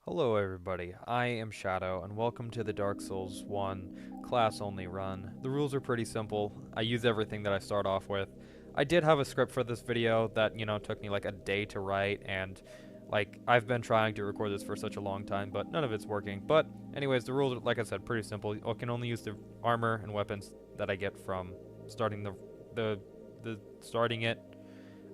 Hello everybody, I am Shadow, and welcome to the Dark Souls 1 class-only run. The rules are pretty simple. I use everything that I start off with. I did have a script for this video that, took me like a day to write, and I've been trying to record this for such a long time, but none of it's working. But anyways, the rules are, like I said, pretty simple. I can only use the armor and weapons that I get from starting starting it.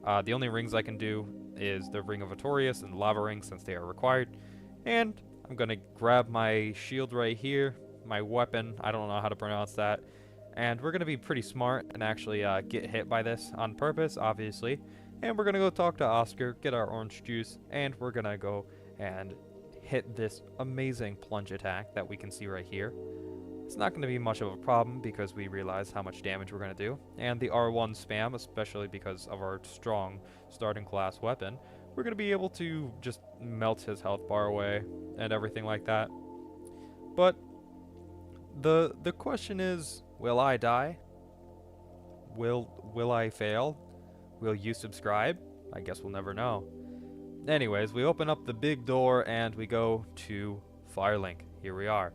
The only rings I can do is the Ring of Attorius and the Lava Ring, since they are required. And I'm gonna grab my shield right here, my weapon, I don't know how to pronounce that, and we're gonna be pretty smart and actually get hit by this on purpose, obviously. And we're gonna go talk to Oscar, get our orange juice, and we're gonna go and hit this amazing plunge attack that we can see right here. It's not gonna be much of a problem because we realize how much damage we're gonna do, and the R1 spam, especially because of our strong starting class weapon, we're going to be able to just melt his health bar away and everything like that. But the question is, will I die? Will I fail? Will you subscribe? I guess we'll never know. Anyways, we open up the big door and we go to Firelink. Here we are.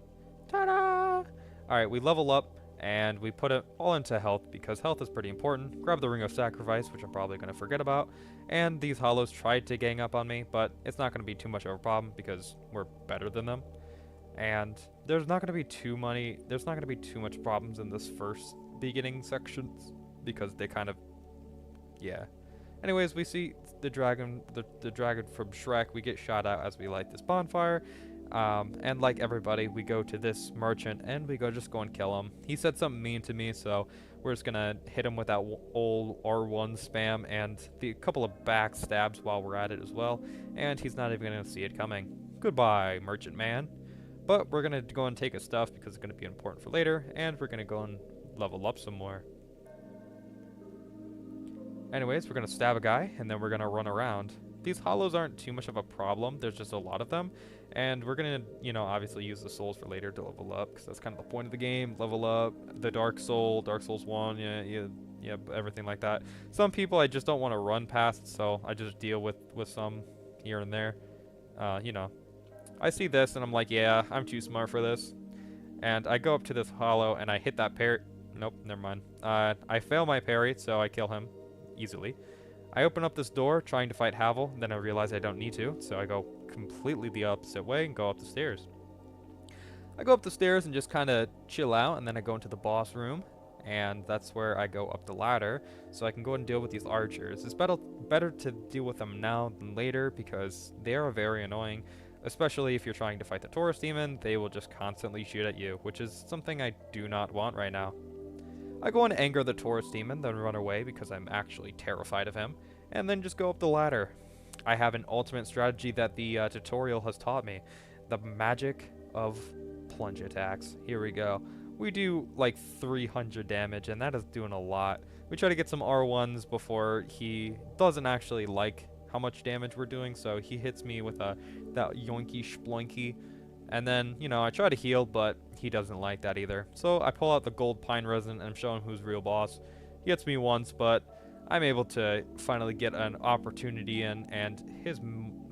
Ta-da! Alright, we level up and we put it all into health because health is pretty important. Grab the Ring of Sacrifice, which I'm probably going to forget about. And these hollows tried to gang up on me, but it's not going to be too much of a problem because we're better than them. And there's not going to be too much problems in this first beginning sections because they kind of, yeah. Anyways, we see the dragon, the dragon from Shrek. We get shot at as we light this bonfire. And like everybody, we go to this merchant and we just go and kill him. He said something mean to me, so we're just gonna hit him with that old R1 spam and a couple of back stabs while we're at it as well. And he's not even gonna see it coming. Goodbye, merchant man. But we're gonna go and take his stuff because it's gonna be important for later, and we're gonna go and level up some more. Anyways, we're gonna stab a guy and then we're gonna run around. These hollows aren't too much of a problem, there's just a lot of them, and we're gonna, obviously use the souls for later to level up, because that's kind of the point of the game, level up, the Dark Souls 1, yeah, everything like that. Some people I just don't want to run past, so I just deal with some here and there. I see this and I'm like, yeah, I'm too smart for this, and I go up to this hollow and I hit that parry. Nope, never mind. I fail my parry, so I kill him easily. I open up this door trying to fight Havel, then I realize I don't need to, so I go completely the opposite way and go up the stairs. I go up the stairs and just kind of chill out, and then I go into the boss room, and that's where I go up the ladder, so I can go and deal with these archers. It's better to deal with them now than later, because they are very annoying, especially if you're trying to fight the Taurus demon. They will just constantly shoot at you, which is something I do not want right now. I go and anger the Taurus demon, then run away because I'm actually terrified of him, and then just go up the ladder. I have an ultimate strategy that the tutorial has taught me. The magic of plunge attacks. Here we go. We do like 300 damage, and that is doing a lot. We try to get some R1s before he doesn't actually like how much damage we're doing, so he hits me with that yoinky sploinky. And then, I try to heal, but he doesn't like that either. So I pull out the gold pine resin and I'm showing who's real boss. He hits me once, but I'm able to finally get an opportunity in, and his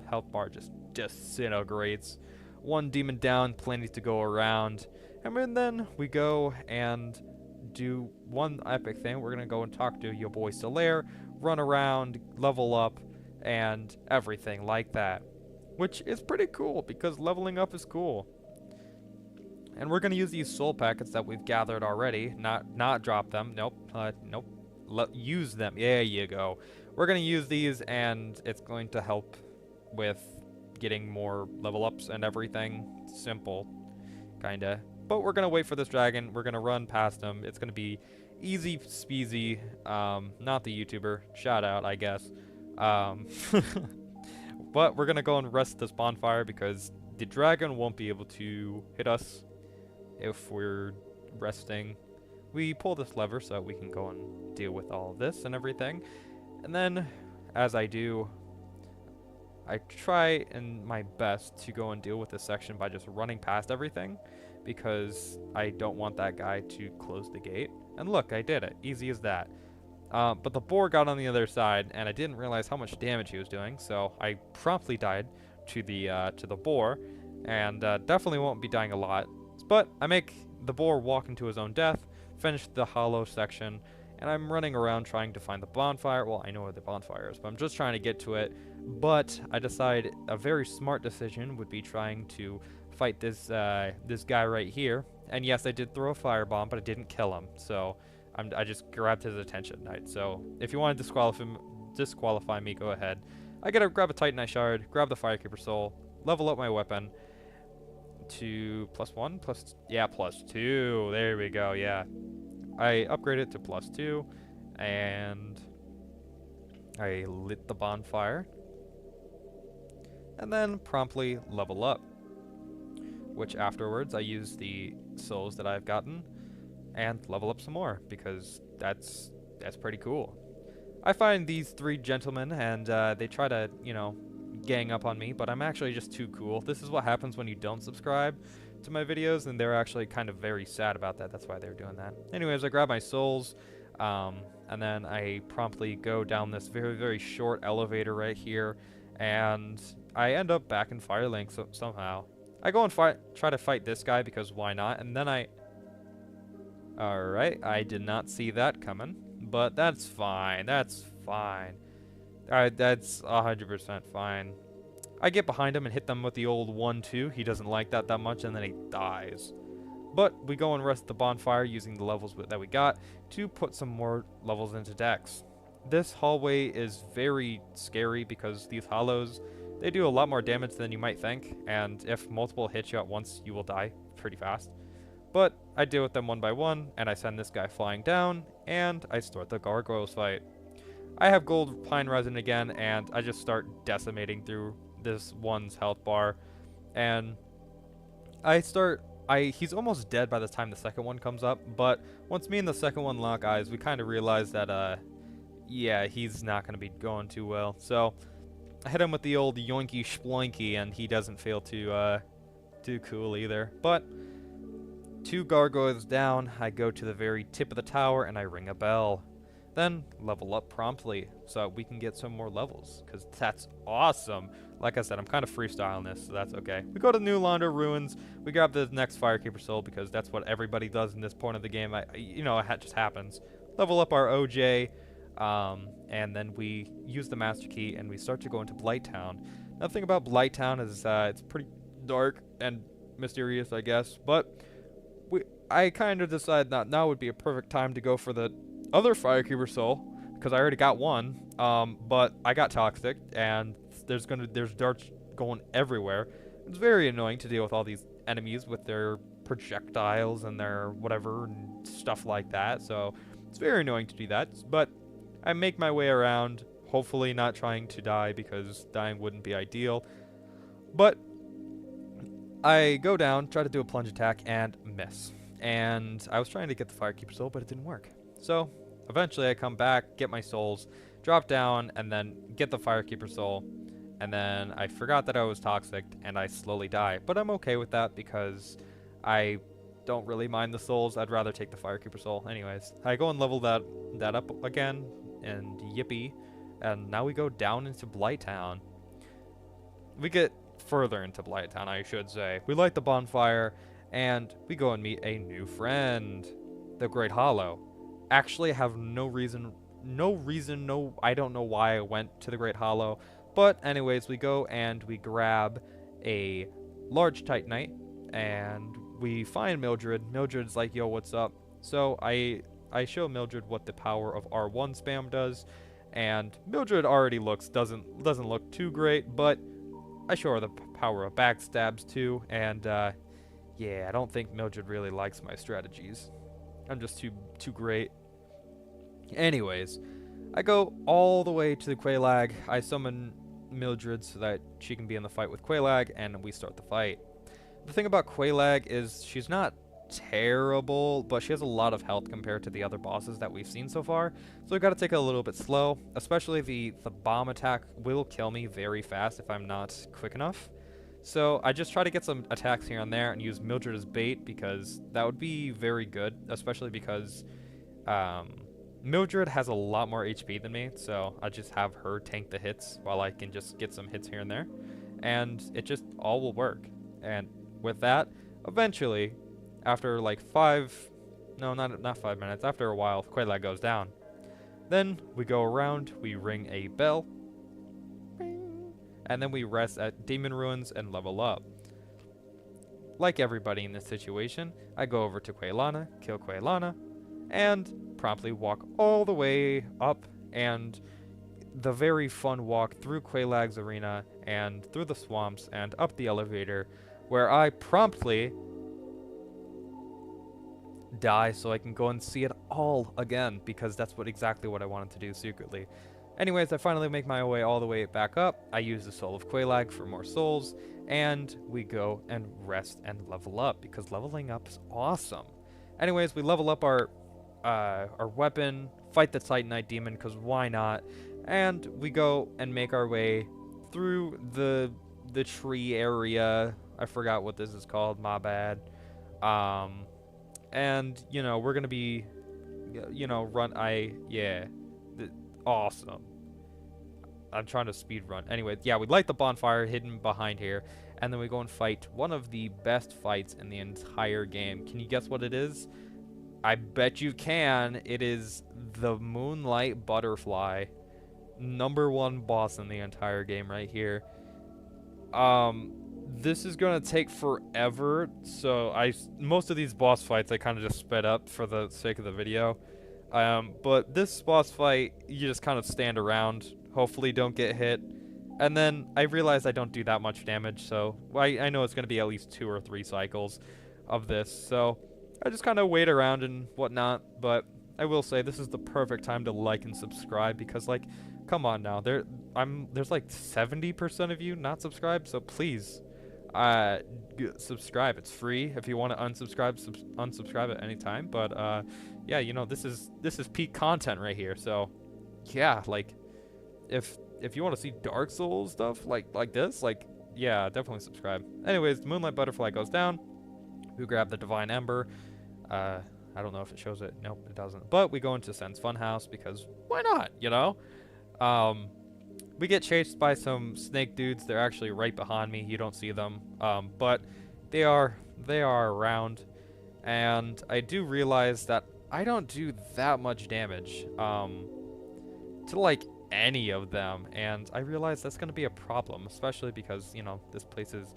health bar just disintegrates. One demon down, plenty to go around. And then we go and do one epic thing. We're going to go and talk to your boy Solaire, run around, level up, and everything like that. Which is pretty cool, because leveling up is cool. And we're going to use these soul packets that we've gathered already. Not drop them. Nope. Nope. Use them. There you go. We're going to use these, and it's going to help with getting more level ups and everything. Simple. Kinda. But we're going to wait for this dragon. We're going to run past him. It's going to be easy speasy. Not the YouTuber. Shout out, I guess. But we're going to go and rest this bonfire because the dragon won't be able to hit us if we're resting. We pull this lever so we can go and deal with all of this and everything. And then, as I do, I try in my best to go and deal with this section by just running past everything, because I don't want that guy to close the gate. And look, I did it. Easy as that. But the boar got on the other side, and I didn't realize how much damage he was doing, so I promptly died to the boar, and definitely won't be dying a lot. But I make the boar walk into his own death, finish the hollow section, and I'm running around trying to find the bonfire. Well, I know where the bonfire is, but I'm just trying to get to it. But I decide a very smart decision would be trying to fight this this guy right here. And yes, I did throw a firebomb, but it didn't kill him. So I just grabbed his attention. Right? So if you want to disqualify me, go ahead. I gotta grab a Titanite shard, grab the Firekeeper Soul, level up my weapon to +1, +2. There we go. Yeah, I upgraded it to +2, and I lit the bonfire, and then promptly level up. Which afterwards I use the souls that I've gotten and level up some more, because that's pretty cool. I find these three gentlemen, and they try to, you know, gang up on me, but I'm actually just too cool. This is what happens when you don't subscribe to my videos, and they're actually kind of very sad about that. That's why they're doing that. Anyways, I grab my souls, and then I promptly go down this very, very short elevator right here, and I end up back in Firelink somehow. I go and try to fight this guy, because why not? And then Alright, I did not see that coming, but that's fine. That's fine. Alright, that's 100% fine. I get behind him and hit them with the old 1-2. He doesn't like that much, and then he dies. But we go and rest the bonfire using the levels that we got to put some more levels into Dex. This hallway is very scary because these hollows, they do a lot more damage than you might think, and if multiple hit you at once, you will die pretty fast. But I deal with them one by one, and I send this guy flying down, and I start the gargoyles fight. I have gold pine resin again, and I just start decimating through this one's health bar, and he's almost dead by the time the second one comes up, but once me and the second one lock eyes, we kind of realize that, yeah, he's not going to be going too well. So I hit him with the old yoinky sploinky, and he doesn't feel too cool either. But 2 gargoyles down, I go to the very tip of the tower, and I ring a bell. Then level up promptly so we can get some more levels, because that's awesome. Like I said, I'm kind of freestyling this, so that's okay. We go to Nolando ruins. We grab the next Firekeeper Soul, because that's what everybody does in this point of the game. You know, it just happens. Level up our OJ, and then we use the Master Key, and we start to go into Blighttown. Now, the thing about Blighttown is it's pretty dark and mysterious, I guess. But I kind of decided that now would be a perfect time to go for the other Firekeeper Soul, because I already got one, but I got toxic, and there's darts going everywhere. It's very annoying to deal with all these enemies with their projectiles and their whatever and stuff like that, so it's very annoying to do that, but I make my way around, hopefully not trying to die, because dying wouldn't be ideal, but I go down, try to do a plunge attack, and miss. And I was trying to get the Firekeeper Soul, but it didn't work. So eventually I come back, get my souls, drop down, and then get the Firekeeper Soul. And then I forgot that I was toxic, and I slowly die. But I'm okay with that, because I don't really mind the souls. I'd rather take the Firekeeper Soul. Anyways, I go and level that up again, and yippee. And now we go down into Blighttown. We get further into Blighttown, I should say. We light the bonfire, and we go and meet a new friend, the Great Hollow. Actually, I have I don't know why I went to the Great Hollow, but anyways, we go and we grab a large Titanite, and we find Mildred. Mildred's like, yo, what's up? So I show Mildred what the power of R1 spam does, and Mildred already doesn't look too great, but I show her the power of backstabs too, and yeah, I don't think Mildred really likes my strategies. I'm just too great. Anyways, I go all the way to the Quelaag. I summon Mildred so that she can be in the fight with Quelaag, and we start the fight. The thing about Quelaag is she's not terrible, but she has a lot of health compared to the other bosses that we've seen so far, so we've got to take it a little bit slow. Especially the bomb attack will kill me very fast if I'm not quick enough. So I just try to get some attacks here and there and use Mildred as bait, because that would be very good, especially because Mildred has a lot more HP than me, so I just have her tank the hits while I can just get some hits here and there. and it just all will work. And with that, eventually, after like 5, no, not 5 minutes, after a while, Quelaag goes down. Then we go around, we ring a bell, and then we rest at Demon Ruins and level up. Like everybody in this situation, I go over to Quailana, kill Quailana, and promptly walk all the way up and the very fun walk through Quelaag's arena and through the swamps and up the elevator, where I promptly die so I can go and see it all again, because that's exactly what I wanted to do secretly. Anyways, I finally make my way all the way back up. I use the Soul of Quelaag for more souls, and we go and rest and level up, because leveling up is awesome. Anyways, we level up our weapon, fight the Titanite demon, because why not? And we go and make our way through the tree area. I forgot what this is called, my bad. And, you know, we're going to be, you know, awesome. I'm trying to speed run. Anyway, yeah, we light the bonfire hidden behind here, and then we go and fight one of the best fights in the entire game. Can you guess what it is? I bet you can. It is the Moonlight Butterfly. #1 boss in the entire game right here. This is gonna take forever, so most of these boss fights I kind of just sped up for the sake of the video. But this boss fight, you just kind of stand around, hopefully don't get hit, and then I realize I don't do that much damage, so I know it's gonna be at least 2 or 3 cycles of this, so I just kind of wait around and whatnot. But I will say this is the perfect time to like and subscribe, because like, come on now, there's like 70% of you not subscribed, so please subscribe. It's free. If you want to unsubscribe at any time. But yeah, you know, this is peak content right here. So yeah, like if you want to see Dark Souls stuff like this, like, yeah, definitely subscribe. Anyways, the Moonlight Butterfly goes down. We grab the Divine Ember. I don't know if it shows it. Nope, it doesn't. But we go into Sen's Funhouse, because why not, you know? We get chased by some snake dudes. They're actually right behind me. You don't see them, but they are around. And I do realize that I don't do that much damage to like any of them, and I realize that's going to be a problem, especially because, you know, this place is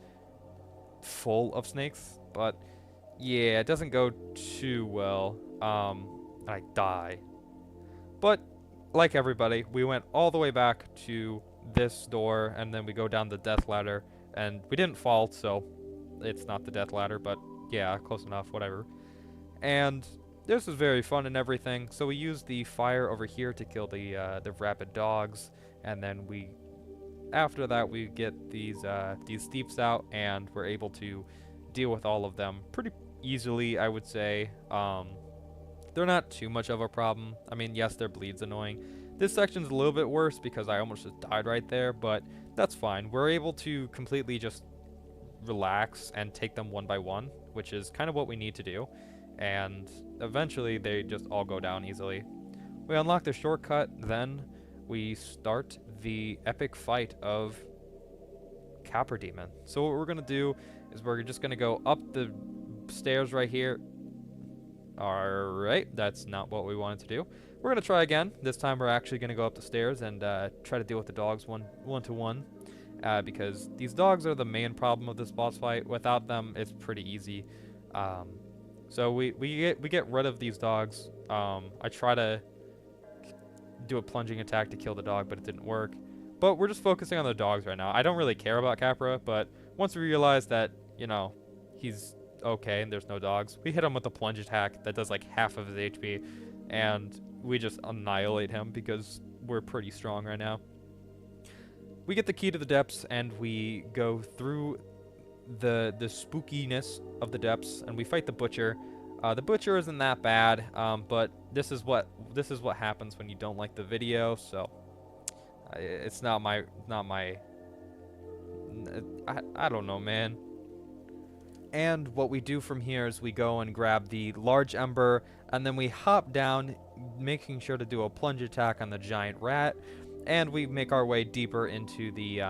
full of snakes. But yeah, it doesn't go too well. And I die. But like everybody, we went all the way back to this door, and then we go down the death ladder, and we didn't fall, so it's not the death ladder, but yeah, close enough, whatever. And this was very fun and everything, so we used the fire over here to kill the rabid dogs, and then after that we get these thieves out, and we're able to deal with all of them pretty easily, I would say. They're not too much of a problem. I mean, yes, their bleed's annoying. This section's a little bit worse because I almost just died right there, but that's fine. We're able to completely just relax and take them one by one, which is kind of what we need to do. And eventually they just all go down easily. We unlock the shortcut, then we start the epic fight of Capra Demon. So what we're going to do is we're just going to go up the stairs right here. Alright, that's not what we wanted to do. We're going to try again. This time we're actually going to go up the stairs and try to deal with the dogs one to one. Because these dogs are the main problem of this boss fight. Without them, it's pretty easy. So we get rid of these dogs. I try to do a plunging attack to kill the dog, but it didn't work. But we're just focusing on the dogs right now. I don't really care about Capra, but once we realize that, you know, he's okay and there's no dogs, we hit him with a plunge attack that does like half of his HP, and we just annihilate him because we're pretty strong right now. We get the key to the depths, and we go through the spookiness of the depths, and we fight the butcher. The butcher isn't that bad, but this is what happens when you don't like the video. So it's not my I don't know, man. And what we do from here is we go and grab the large ember, and then we hop down, making sure to do a plunge attack on the giant rat, and we make our way deeper into the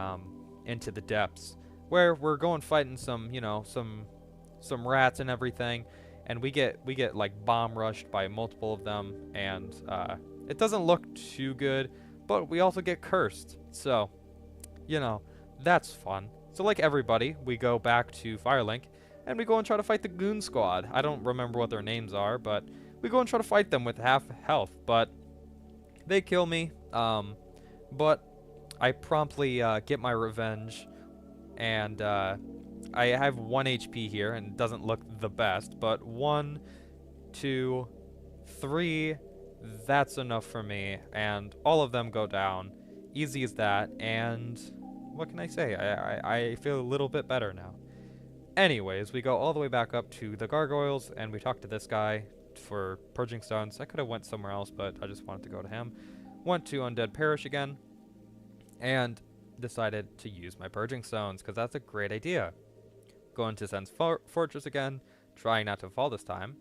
into the depths, where we're going fighting some, some rats and everything, and we get like bomb rushed by multiple of them, and it doesn't look too good, but we also get cursed. So, that's fun. So like everybody, we go back to Firelink, and we go and try to fight the Goon Squad. I don't remember what their names are, but we go and try to fight them with half health, but they kill me. But I promptly get my revenge, and I have 1 HP here, and it doesn't look the best, but 1, 2, 3, that's enough for me, and all of them go down. Easy as that, and what can I say? I feel a little bit better now. Anyways, we go all the way back up to the gargoyles, and we talk to this guy for purging stones. I could have went somewhere else, but I just wanted to go to him. Went to Undead Parish again, and decided to use my purging stones, because that's a great idea. Go into Sen's Fortress again, trying not to fall this time.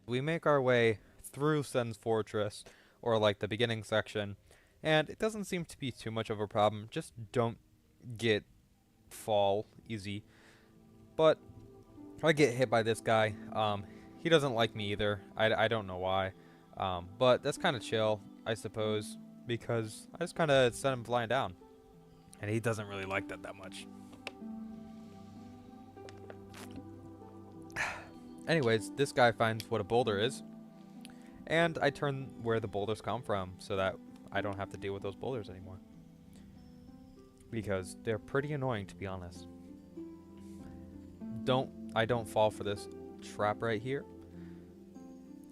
We make our way through Sen's Fortress, or like the beginning section, and it doesn't seem to be too much of a problem. Just don't fall easy. But I get hit by this guy. He doesn't like me either. I don't know why. But that's kind of chill, I suppose, because I just kind of sent him flying down. And he doesn't really like that much. Anyways, this guy finds what a boulder is, and I turn where the boulders come from so that I don't have to deal with those boulders anymore. Because they're pretty annoying, to be honest. I don't fall for this trap right here.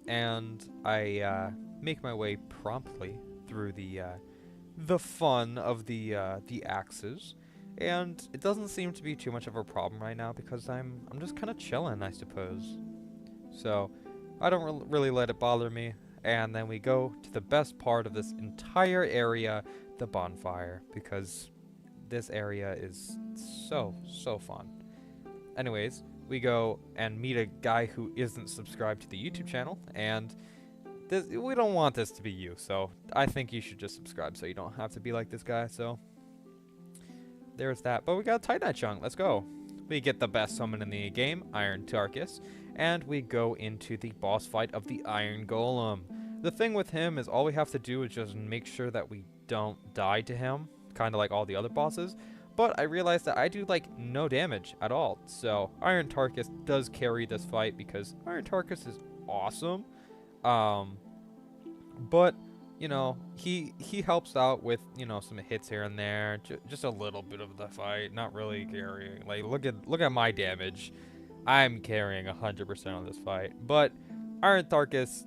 And I make my way promptly through the fun of the axes. And it doesn't seem to be too much of a problem right now because I'm just kind of chilling, I suppose. So I don't really let it bother me. And then we go to the best part of this entire area, the bonfire, because this area is so fun. Anyways, we go and meet a guy who isn't subscribed to the YouTube channel, and we don't want this to be you, so I think you should just subscribe so you don't have to be like this guy. So there's that. But we got a Titanite chunk. Let's go. We get the best summon in the game, Iron Tarkus, and we go into the boss fight of the Iron Golem. The thing with him is all we have to do is just make sure that we don't die to him, kind of like all the other bosses. But I realized that I do like no damage at all. So Iron Tarkus does carry this fight because Iron Tarkus is awesome. But he helps out with, some hits here and there, just a little bit of the fight, not really carrying. Like, look at my damage. I'm carrying 100% on this fight. But Iron Tarkus,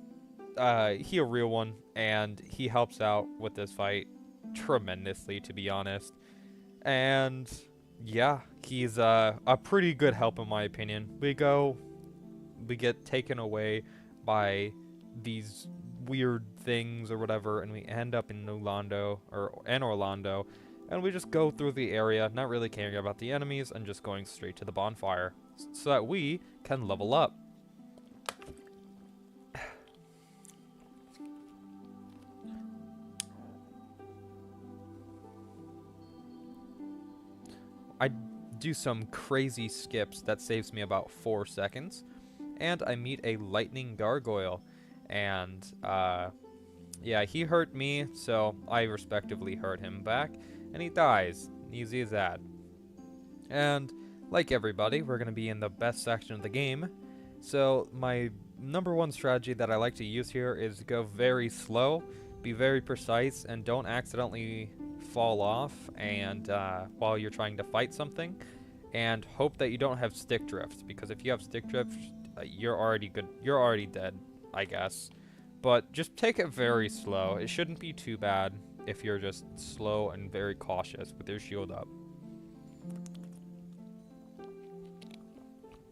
he a real one, and he helps out with this fight tremendously, to be honest. And yeah, he's a pretty good help in my opinion. We get taken away by these weird things or whatever, and we end up in Nolando and Orlando, and we just go through the area, not really caring about the enemies, and just going straight to the bonfire so that we can level up. I do some crazy skips that saves me about 4 seconds, and I meet a lightning gargoyle. And yeah, he hurt me, so I respectively hurt him back, and he dies. Easy as that. And like everybody, we're going to be in the best section of the game. So my #1 strategy that I like to use here is go very slow, be very precise, and don't accidentally fall off and while you're trying to fight something, and hope that you don't have stick drift, because if you have stick drift, you're already dead, I guess. But just take it very slow. It shouldn't be too bad if you're just slow and very cautious with your shield up.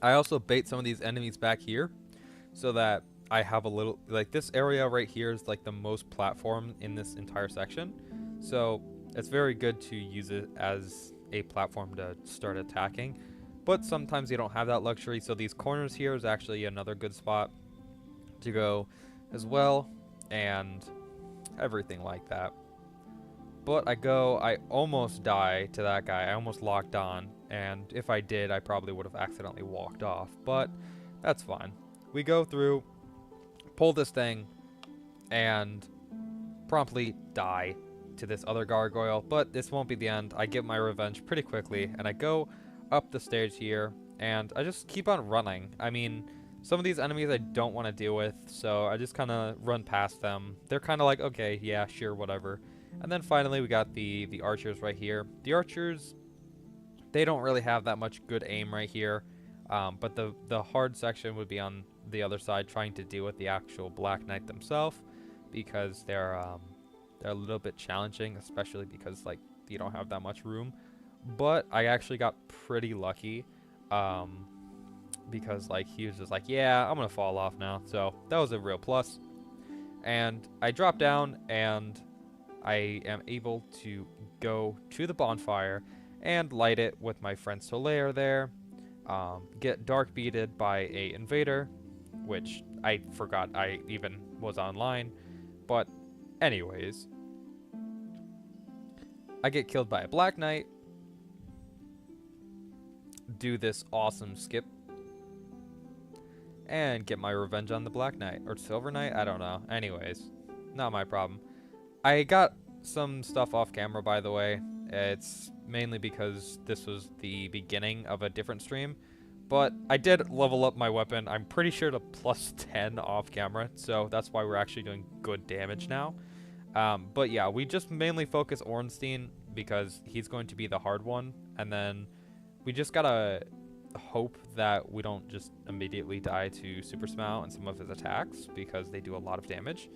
I also bait some of these enemies back here so that I have a little, like this area right here is like the most platform in this entire section. So it's very good to use it as a platform to start attacking. But sometimes you don't have that luxury, so these corners here is actually another good spot to go as well, and everything like that. But I almost die to that guy. I almost locked on. And if I did, I probably would have accidentally walked off. But that's fine. We go through, pull this thing, and promptly die to this other gargoyle. But this won't be the end. I get my revenge pretty quickly. And I go up the stairs here. And I just keep on running. I mean, some of these enemies I don't want to deal with. So I just kind of run past them. They're kind of like, okay, yeah, sure, whatever. And then finally we got the archers right here. The archers, they don't really have that much good aim right here. But the hard section would be on the other side, trying to deal with the actual Black Knight themselves, because they're a little bit challenging, especially because like you don't have that much room. But I actually got pretty lucky, because like he was just like, yeah, I'm gonna fall off now. So that was a real plus. And I drop down and I am able to go to the bonfire and light it with my friend Solaire there. Get dark beated by a invader, which I forgot I even was online. But anyways, I get killed by a Black Knight. Do this awesome skip. And get my revenge on the Black Knight. Or Silver Knight? I don't know. Anyways, not my problem. I got some stuff off camera, by the way. It's mainly because this was the beginning of a different stream. But I did level up my weapon. I'm pretty sure to plus 10 off camera. So that's why we're actually doing good damage now. But yeah, we just mainly focus Ornstein because he's going to be the hard one. And then we just gotta hope that we don't just immediately die to Super Smout and some of his attacks, because they do a lot of damage.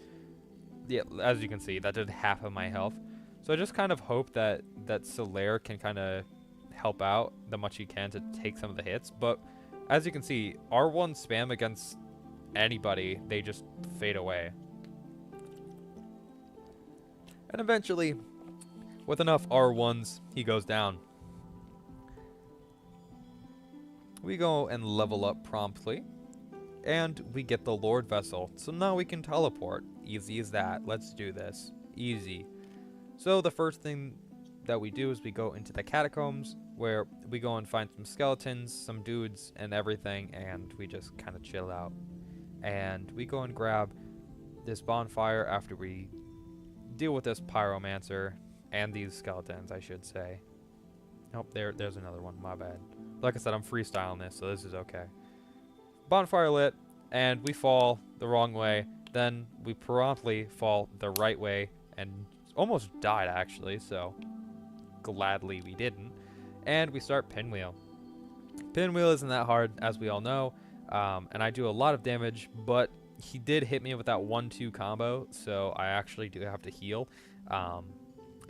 Yeah, as you can see, that did half of my health. So I just kind of hope that Solaire can kind of help out the much he can to take some of the hits. But as you can see, R1 spam against anybody, they just fade away. And eventually, with enough R1s, he goes down. We go and level up promptly. And we get the Lord Vessel. So now we can teleport. Easy as that. Let's do this. Easy. So the first thing that we do is we go into the catacombs, where we go and find some skeletons, some dudes, and everything, and we just kind of chill out. And we go and grab this bonfire after we deal with this pyromancer and these skeletons, I should say. Oh, there's another one. My bad. Like I said, I'm freestyling this, so this is okay. Bonfire lit, and we fall the wrong way. Then we promptly fall the right way and almost died, actually, so gladly we didn't. And we start Pinwheel. Pinwheel isn't that hard, as we all know, and I do a lot of damage, but he did hit me with that 1-2 combo, so I actually do have to heal.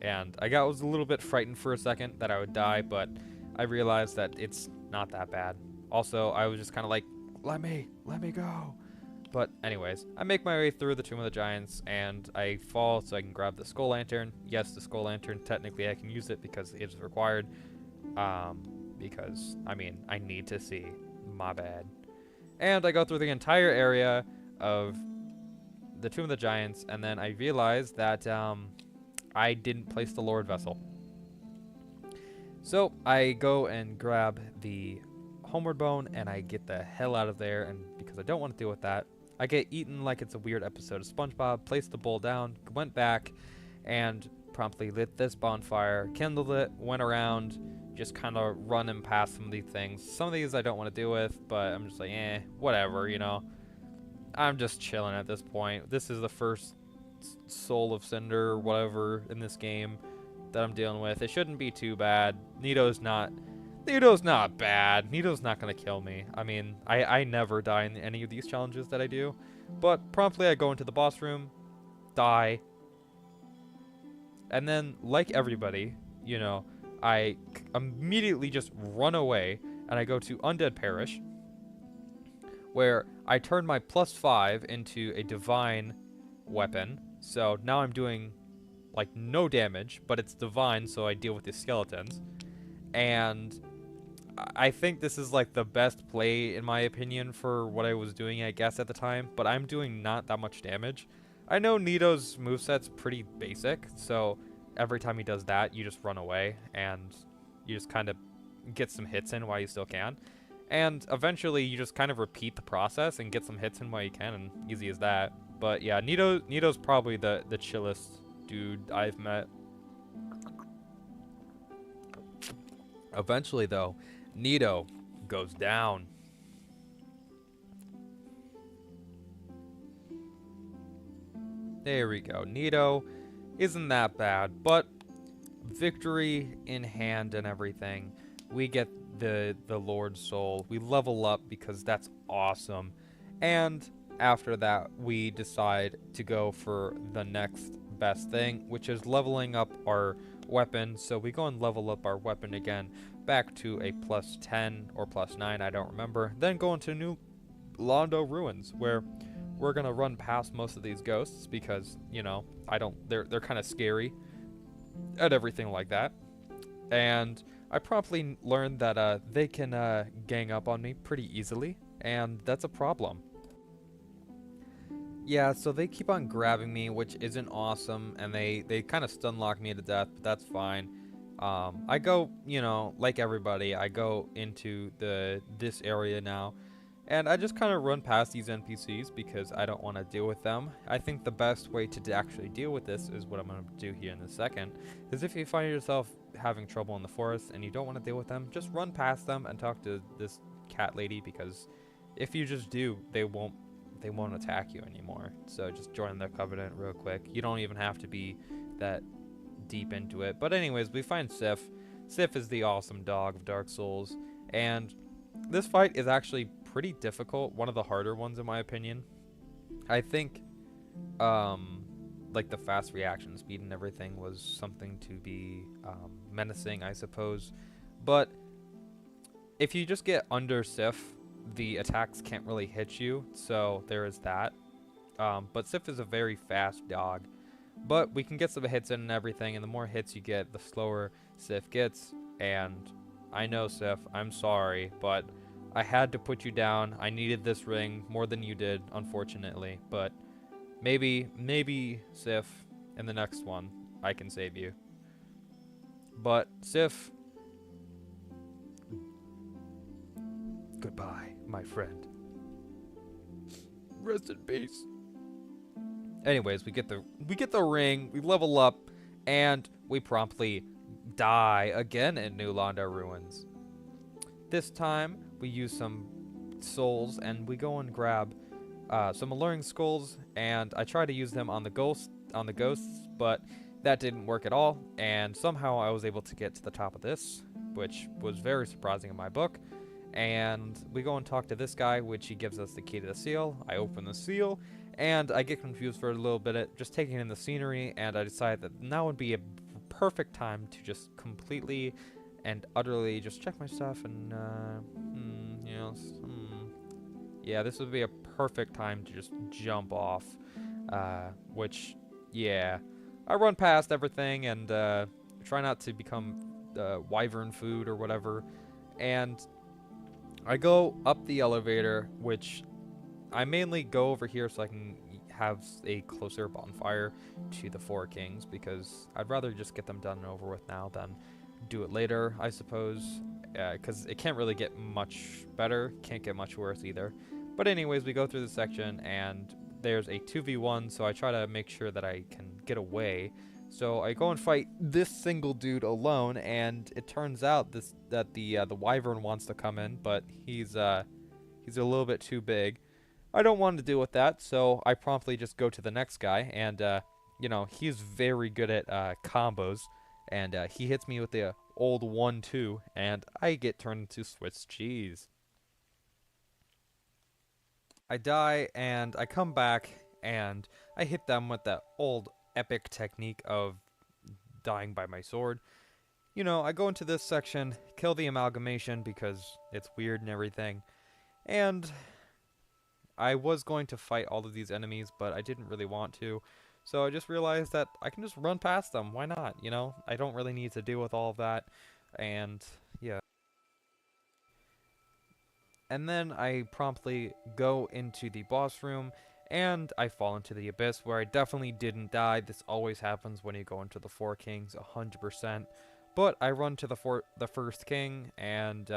And I was a little bit frightened for a second that I would die, but I realized that it's not that bad. Also, I was just kind of like, let me go. But anyways, I make my way through the Tomb of the Giants, and I fall so I can grab the Skull Lantern. Yes, the Skull Lantern, technically I can use it because it is required. Because, I mean, I need to see. My bad. And I go through the entire area of the Tomb of the Giants, and then I realize that I didn't place the Lord Vessel. So I go and grab the Homeward Bone, and I get the hell out of there, and because I don't want to deal with that, I get eaten like it's a weird episode of SpongeBob, placed the bowl down, went back, and promptly lit this bonfire, kindled it, went around, just kind of running past some of these things. Some of these I don't want to deal with, but I'm just like, whatever, you know. I'm just chilling at this point. This is the first Soul of Cinder or whatever in this game that I'm dealing with. It shouldn't be too bad. Neida's not bad. Neida's not going to kill me. I mean, I never die in any of these challenges that I do. But promptly I go into the boss room, die, and then, like everybody, you know, I immediately just run away, and I go to Undead Parish, where I turn my +5 into a divine weapon. So now I'm doing, like, no damage, but it's divine, so I deal with the skeletons. And I think this is, like, the best play, in my opinion, for what I was doing, I guess, at the time. But I'm doing not that much damage. I know Neida's moveset's pretty basic, so every time he does that, you just run away, and you just kind of get some hits in while you still can. And eventually, you just kind of repeat the process and get some hits in while you can, and easy as that. But yeah, Nito's probably the chillest dude I've met. Eventually, though, Nito goes down. There we go. Nito isn't that bad, but victory in hand and everything. We get the Lord's Soul. We level up because that's awesome. And after that, we decide to go for the next best thing, which is leveling up our weapon. So we go and level up our weapon again back to a plus 10 or plus 9, I don't remember. Then go into Nolando Ruins, where we're gonna run past most of these ghosts because, you know, they're kind of scary and everything like that. And I promptly learned that they can gang up on me pretty easily, and that's a problem. Yeah, so they keep on grabbing me, which isn't awesome, and they kind of stun lock me to death, but that's fine. I go, you know, like everybody, I go into this area now, and I just kind of run past these NPCs because I don't want to deal with them. I think the best way to actually deal with this is what I'm going to do here in a second, is if you find yourself having trouble in the forest and you don't want to deal with them, just run past them and talk to this cat lady, because if you just do, they won't attack you anymore. So just join the covenant real quick. You don't even have to be that deep into it. But anyways, we find Seath. Seath is the awesome dog of Dark Souls, and this fight is actually pretty difficult, one of the harder ones in my opinion. I think like the fast reaction speed and everything was something to be menacing, I suppose. But if you just get under Seath, the attacks can't really hit you, so there is that. But Seath is a very fast dog. But we can get some hits in and everything, and the more hits you get, the slower Seath gets. And I know, Seath, I'm sorry, but I had to put you down. I needed this ring more than you did, unfortunately. But maybe, Seath, in the next one, I can save you. But, Seath, goodbye, my friend. Rest in peace. Anyways, we get the ring, we level up, and we promptly die again in Nolando Ruins. This time, we use some souls, and we go and grab some alluring skulls, and I try to use them on the ghosts, but that didn't work at all, and somehow I was able to get to the top of this, which was very surprising in my book. And we go and talk to this guy, which he gives us the key to the seal. I open the seal, and I get confused for a little bit, just taking in the scenery, and I decide that now would be a perfect time to just completely and utterly just check my stuff, and, yeah, this would be a perfect time to just jump off, which, yeah, I run past everything, and, try not to become, wyvern food or whatever, and I go up the elevator, which I mainly go over here so I can have a closer bonfire to the Four Kings, because I'd rather just get them done and over with now than do it later, I suppose, because it can't really get much better, can't get much worse either. But anyways, we go through the section, and there's a 2v1, so I try to make sure that I can get away. So I go and fight this single dude alone, and it turns out that the wyvern wants to come in, but he's a little bit too big. I don't want to deal with that, so I promptly just go to the next guy, and you know, he's very good at combos, and he hits me with the old 1-2, and I get turned into Swiss cheese. I die, and I come back, and I hit them with that old epic technique of dying by my sword. You know, I go into this section, kill the amalgamation because it's weird and everything, and I was going to fight all of these enemies, but I didn't really want to, so I just realized that I can just run past them. Why not? You know, I don't really need to deal with all of that, and yeah. And then I promptly go into the boss room, and I fall into the abyss where I definitely didn't die. This always happens when you go into the Four Kings, 100%. But I run to the first king, and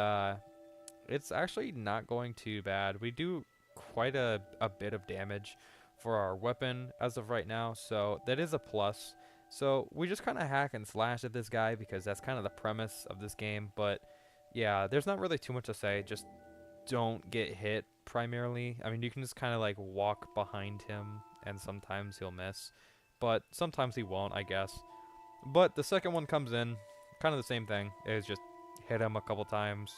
it's actually not going too bad. We do quite a bit of damage for our weapon as of right now, so that is a plus. So we just kind of hack and slash at this guy because that's kind of the premise of this game. But yeah, there's not really too much to say. Just don't get hit primarily. I mean, you can just kind of like walk behind him and sometimes he'll miss, but sometimes he won't, I guess. But the second one comes in, kind of the same thing. Is just hit him a couple times,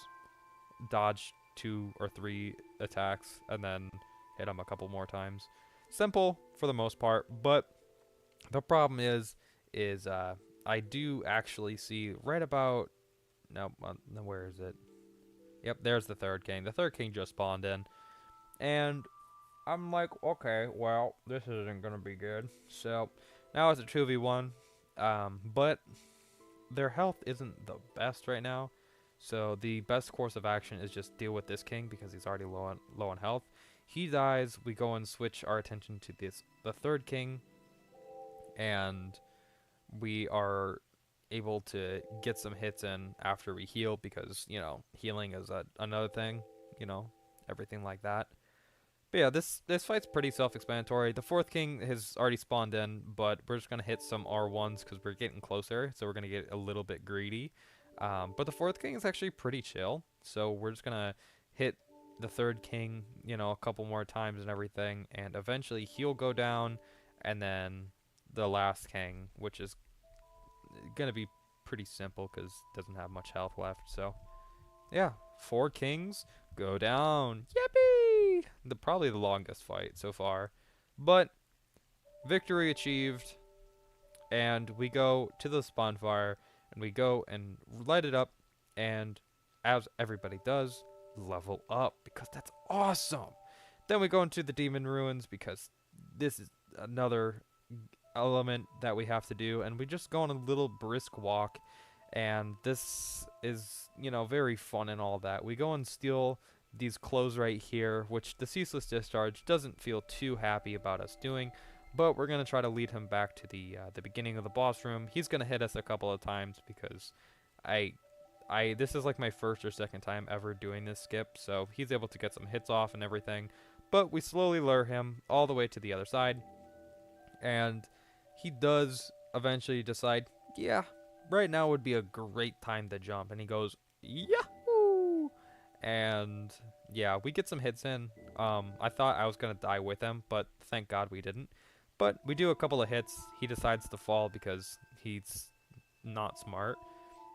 dodge 2 or 3 attacks, and then hit him a couple more times. Simple for the most part, but the problem is I do actually see right about no, where is it? Yep, there's the third king. The third king just spawned in, and I'm like, okay, well, this isn't gonna be good. So now it's a 2v1, but their health isn't the best right now. So the best course of action is just deal with this king because he's already low on health. He dies, we go and switch our attention to the third king, and we are able to get some hits in after we heal because, you know, healing is another thing, you know, everything like that. But yeah, this fight's pretty self-explanatory. The fourth king has already spawned in, but we're just going to hit some R1s because we're getting closer, so we're going to get a little bit greedy. But the fourth king is actually pretty chill, so we're just going to hit the third king, you know, a couple more times and everything, and eventually he'll go down, and then the last king, which is going to be pretty simple because it doesn't have much health left. So yeah, 4 kings go down. Yippee! Probably the longest fight so far, but victory achieved. And we go to the bonfire and we go and light it up, and as everybody does, level up because that's awesome. Then we go into the demon ruins because this is another element that we have to do, and we just go on a little brisk walk, and this is, you know, very fun and all that. We go and steal these clothes right here, which the ceaseless discharge doesn't feel too happy about us doing, but we're gonna try to lead him back to the beginning of the boss room. He's gonna hit us a couple of times because I this is like my first or second time ever doing this skip, so he's able to get some hits off and everything. But we slowly lure him all the way to the other side, and he does eventually decide, yeah, right now would be a great time to jump, and he goes, yahoo! And yeah, we get some hits in. I thought I was gonna die with him, but thank God we didn't. But we do a couple of hits. He decides to fall because he's not smart.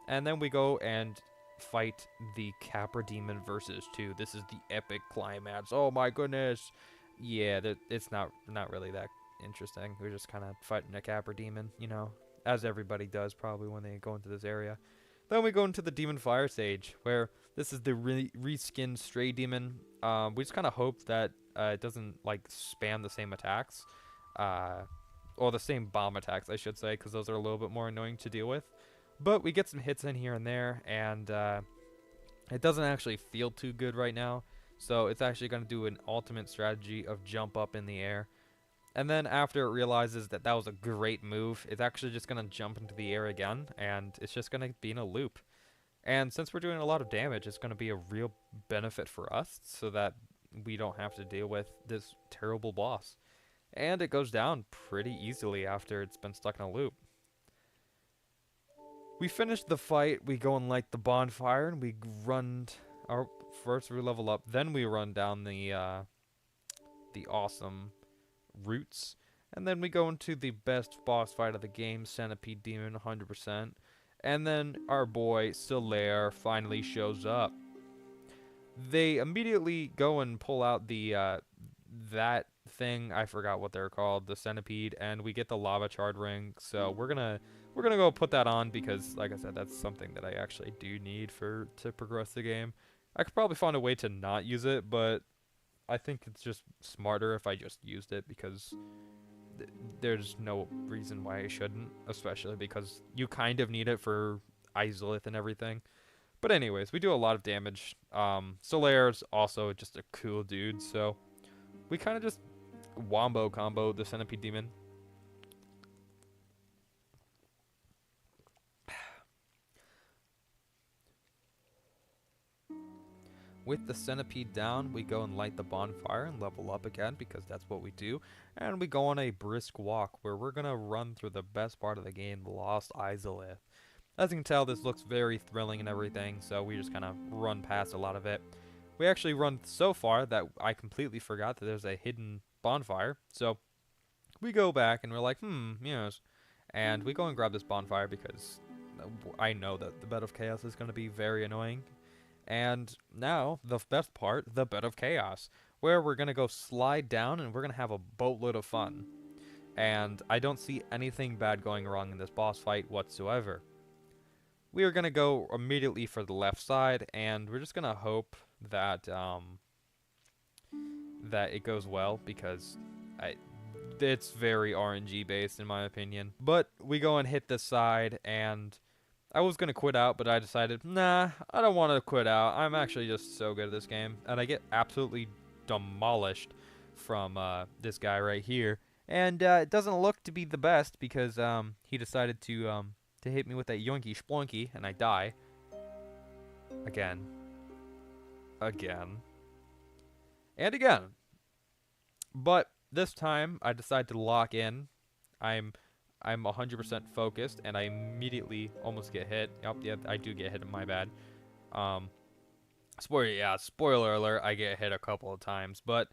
And then we go and fight the Capra Demon versus 2. This is the epic climax. Oh my goodness. Yeah, it's not really that interesting. We're just kind of fighting a Capra Demon, you know, as everybody does probably when they go into this area. Then we go into the Demon Fire stage, where this is the reskinned Stray Demon. We just kind of hope that it doesn't like spam the same attacks, or the same bomb attacks, I should say, because those are a little bit more annoying to deal with. But we get some hits in here and there, and it doesn't actually feel too good right now. So it's actually going to do an ultimate strategy of jump up in the air. And then after it realizes that that was a great move, it's actually just going to jump into the air again, and it's just going to be in a loop. And since we're doing a lot of damage, it's going to be a real benefit for us so that we don't have to deal with this terrible boss. And it goes down pretty easily after it's been stuck in a loop. We finish the fight, we go and light the bonfire, and we run first we level up, then we run down the awesome routes, and then we go into the best boss fight of the game, Centipede Demon 100%, and then our boy Solaire finally shows up. They immediately go and pull out the that thing, I forgot what they're called, the centipede, and we get the lava charred ring. So we're gonna go put that on because, like I said, that's something that I actually do need to progress the game. I could probably find a way to not use it, but I think it's just smarter if I just used it because there's no reason why I shouldn't, especially because you kind of need it for Izalith and everything. But anyways, we do a lot of damage. Solaire's also just a cool dude, so we kind of just wombo combo the Centipede Demon. With the Centipede down, we go and light the bonfire and level up again because that's what we do. And we go on a brisk walk where we're going to run through the best part of the game, Lost Izalith. As you can tell, this looks very thrilling and everything, so we just kind of run past a lot of it. We actually run so far that I completely forgot that there's a hidden bonfire. So we go back and we're like, yes. And we go and grab this bonfire because I know that the Bed of Chaos is going to be very annoying. And now, the best part, the Bed of Chaos, where we're going to go slide down and we're going to have a boatload of fun. And I don't see anything bad going wrong in this boss fight whatsoever. We are going to go immediately for the left side, and we're just going to hope that that it goes well, because it's very RNG based in my opinion. But we go and hit this side, and I was going to quit out, but I decided, nah, I don't want to quit out. I'm actually just so good at this game. And I get absolutely demolished from this guy right here. And it doesn't look to be the best because he decided to hit me with that yoinky splunky, and I die. Again. Again. And again. But this time, I decide to lock in. I'm 100% focused, and I immediately almost get hit. Yep, I do get hit, my bad. Spoiler alert, I get hit a couple of times, but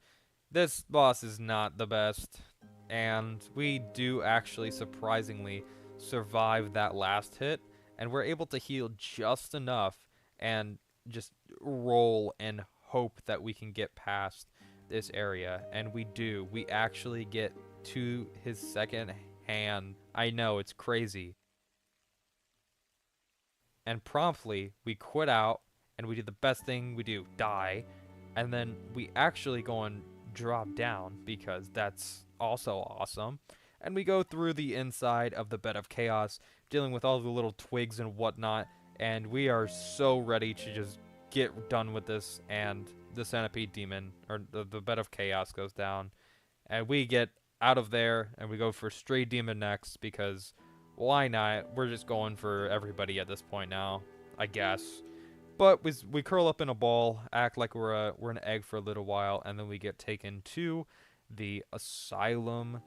this boss is not the best, and we do actually surprisingly survive that last hit, and we're able to heal just enough and just roll and hope that we can get past this area, and we do. We actually get to his second hand. I know, it's crazy. And promptly, we quit out, and we do the best thing we do, die. And then we actually go and drop down, because that's also awesome. And we go through the inside of the Bed of Chaos, dealing with all the little twigs and whatnot, and we are so ready to just get done with this, and the Centipede Demon, or the Bed of Chaos goes down, and we get out of there, and we go for Stray Demon next, because why not? We're just going for everybody at this point now, I guess. But we curl up in a ball, act like we're an egg for a little while, and then we get taken to the asylum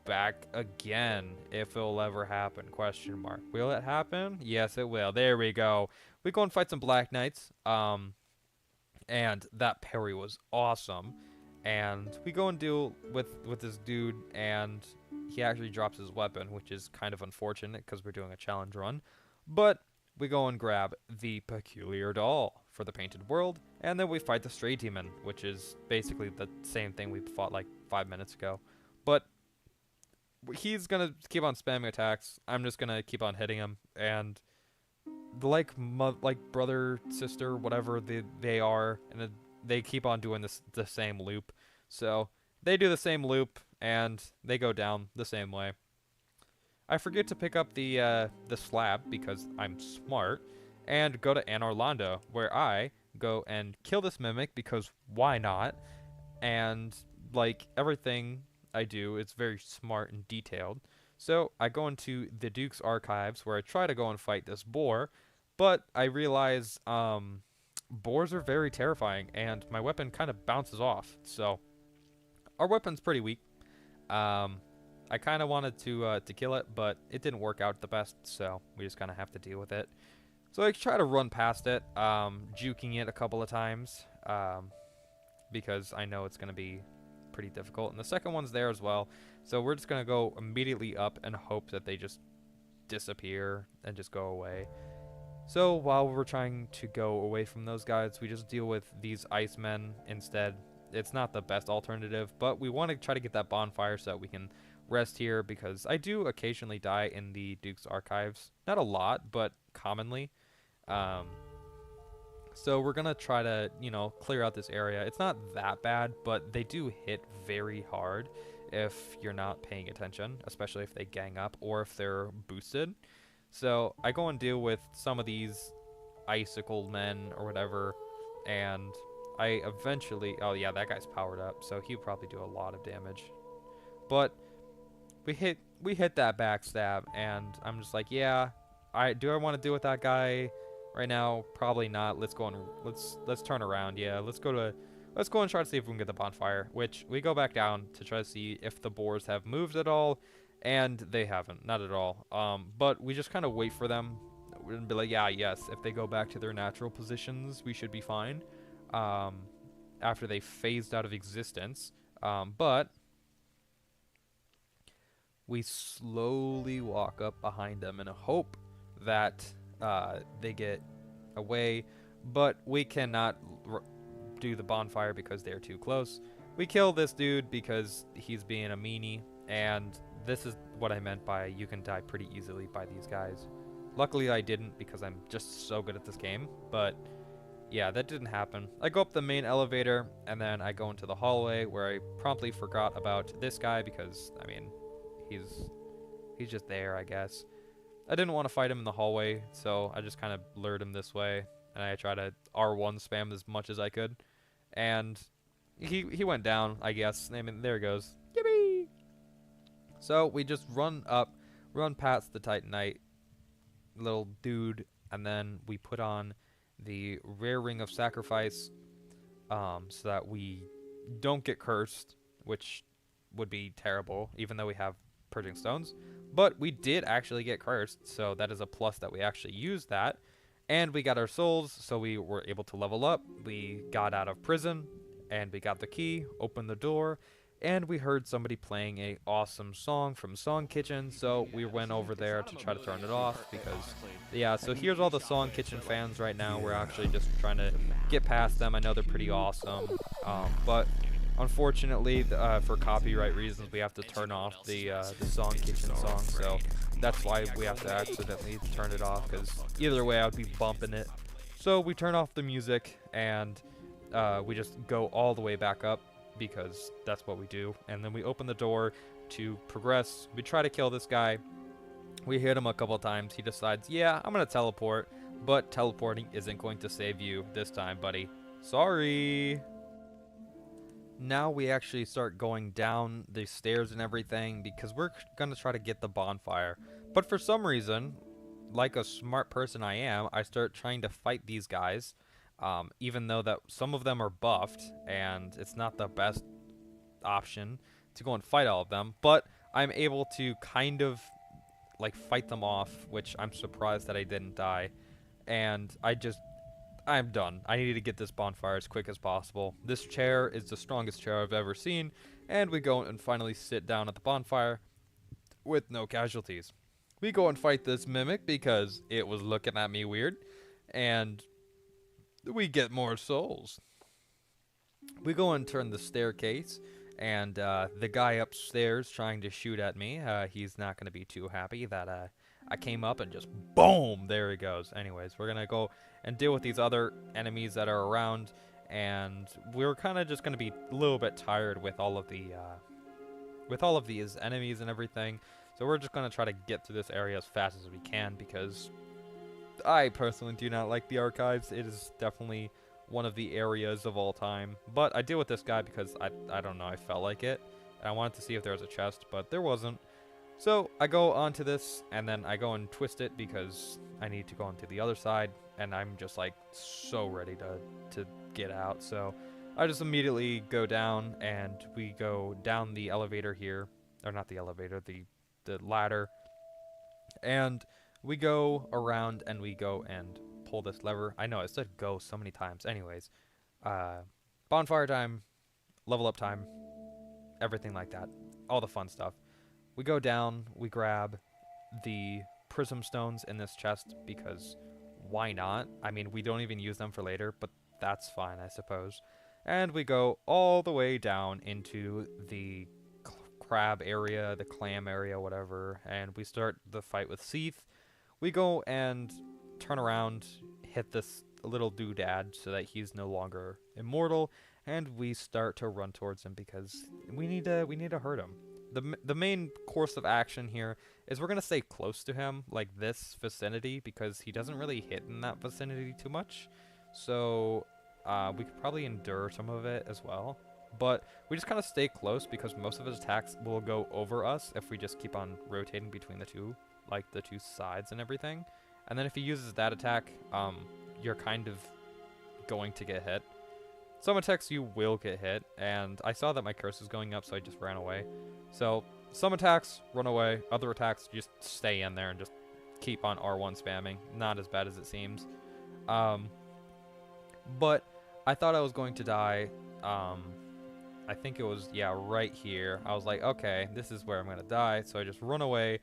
back again, if it'll ever happen, question mark. Will it happen? Yes, it will. There we go. We go and fight some Black Knights, and that parry was awesome. And we go and deal with this dude, and he actually drops his weapon, which is kind of unfortunate because we're doing a challenge run. But we go and grab the Peculiar Doll for the Painted World, and then we fight the Stray Demon, which is basically the same thing we fought like 5 minutes ago. But he's gonna keep on spamming attacks. I'm just gonna keep on hitting him, and like brother, sister, whatever they are, and they keep on doing the same loop. So they do the same loop, and they go down the same way. I forget to pick up the slab because I'm smart, and go to Nolando, where I go and kill this mimic because why not? And like everything I do, it's very smart and detailed. So I go into the Duke's Archives, where I try to go and fight this boar, but I realize boars are very terrifying, and my weapon kind of bounces off. So our weapon's pretty weak. I kind of wanted to kill it, but it didn't work out the best, so we just kind of have to deal with it. So I try to run past it, juking it a couple of times, because I know it's going to be pretty difficult. And the second one's there as well, so we're just going to go immediately up and hope that they just disappear and just go away. So while we're trying to go away from those guys, we just deal with these Icemen instead. It's not the best alternative, but we want to try to get that bonfire so that we can rest here, because I do occasionally die in the Duke's Archives. Not a lot, but commonly. So we're going to try to, clear out this area. It's not that bad, but they do hit very hard if you're not paying attention, especially if they gang up or if they're boosted. So I go and deal with some of these icicle men or whatever, and I eventually... Oh, yeah, that guy's powered up, so he'll probably do a lot of damage. But we hit that backstab, and I'm just like, yeah, I want to deal with that guy right now? Probably not. Let's go and let's turn around. Yeah, let's go and try to see if we can get the bonfire. Which we go back down to try to see if the boars have moved at all, and they haven't, not at all. But we just kind of wait for them. We're gonna be like, yeah, yes. If they go back to their natural positions, we should be fine. After they phased out of existence, but we slowly walk up behind them in a hope that they get away, but we cannot do the bonfire because they're too close. We kill this dude because he's being a meanie, and this is what I meant by you can die pretty easily by these guys. Luckily I didn't because I'm just so good at this game, but yeah, that didn't happen. I go up the main elevator, and then I go into the hallway where I promptly forgot about this guy because, I mean, he's just there, I guess. I didn't want to fight him in the hallway, so I just kind of lured him this way, and I try to R1 spam as much as I could, and he went down, I guess. I mean, there he goes. Yippee! So we just run past the Titanite little dude, and then we put on the rare ring of sacrifice, so that we don't get cursed, which would be terrible, even though we have purging stones. But we did actually get cursed, so that is a plus that we actually used that. And we got our souls, so we were able to level up. We got out of prison, and we got the key, opened the door, and we heard somebody playing a awesome song from Song Kitchen, so we went over there to try to turn it off because, yeah, so here's all the Song Kitchen fans right now. We're actually just trying to get past them. I know they're pretty awesome, but unfortunately, for copyright reasons, we have to turn off the Song Kitchen song, so that's why we have to accidentally turn it off, because either way, I'd be bumping it. So we turn off the music, and we just go all the way back up, because that's what we do. And then we open the door to progress. We try to kill this guy. We hit him a couple times. He decides, yeah, I'm going to teleport, but teleporting isn't going to save you this time, buddy. Sorry. Now we actually start going down the stairs and everything because we're going to try to get the bonfire. But for some reason, like a smart person I am, I start trying to fight these guys. Even though that some of them are buffed, and it's not the best option to go and fight all of them, but I'm able to kind of like fight them off, which I'm surprised that I didn't die. And I'm done. I need to get this bonfire as quick as possible. This chair is the strongest chair I've ever seen, and we go and finally sit down at the bonfire with no casualties. We go and fight this mimic because it was looking at me weird, and we get more souls. We go and turn the staircase, and the guy upstairs trying to shoot at me, he's not going to be too happy that I came up and just boom, there he goes. Anyways, we're going to go and deal with these other enemies that are around, and we're kind of just going to be a little bit tired with all of these enemies and everything. So we're just going to try to get through this area as fast as we can because I personally do not like the archives. It is definitely one of the areas of all time. But I deal with this guy because I don't know, I felt like it. And I wanted to see if there was a chest, but there wasn't. So I go onto this, and then I go and twist it because I need to go onto the other side. And I'm just like so ready to get out. So I just immediately go down, and we go down the elevator here. Or not the elevator, the ladder. And we go around and we go and pull this lever. I know, I said go so many times. Anyways, bonfire time, level up time, everything like that. All the fun stuff. We go down, we grab the prism stones in this chest because why not? I mean, we don't even use them for later, but that's fine, I suppose. And we go all the way down into the crab area, the clam area, whatever, and we start the fight with Seath. We go and turn around, hit this little doodad so that he's no longer immortal, and we start to run towards him because we need to hurt him. The main course of action here is we're gonna stay close to him, like this vicinity, because he doesn't really hit in that vicinity too much. So We could probably endure some of it as well. But we just kind of stay close because most of his attacks will go over us if we just keep on rotating between the two, like the two sides and everything. And then if he uses that attack, you're kind of going to get hit. Some attacks you will get hit, and I saw that my curse was going up, so I just ran away. So some attacks, run away. Other attacks, just stay in there and just keep on R1 spamming. Not as bad as it seems. But I thought I was going to die. I think it was, yeah, right here. I was like, okay, this is where I'm going to die. So I just run away.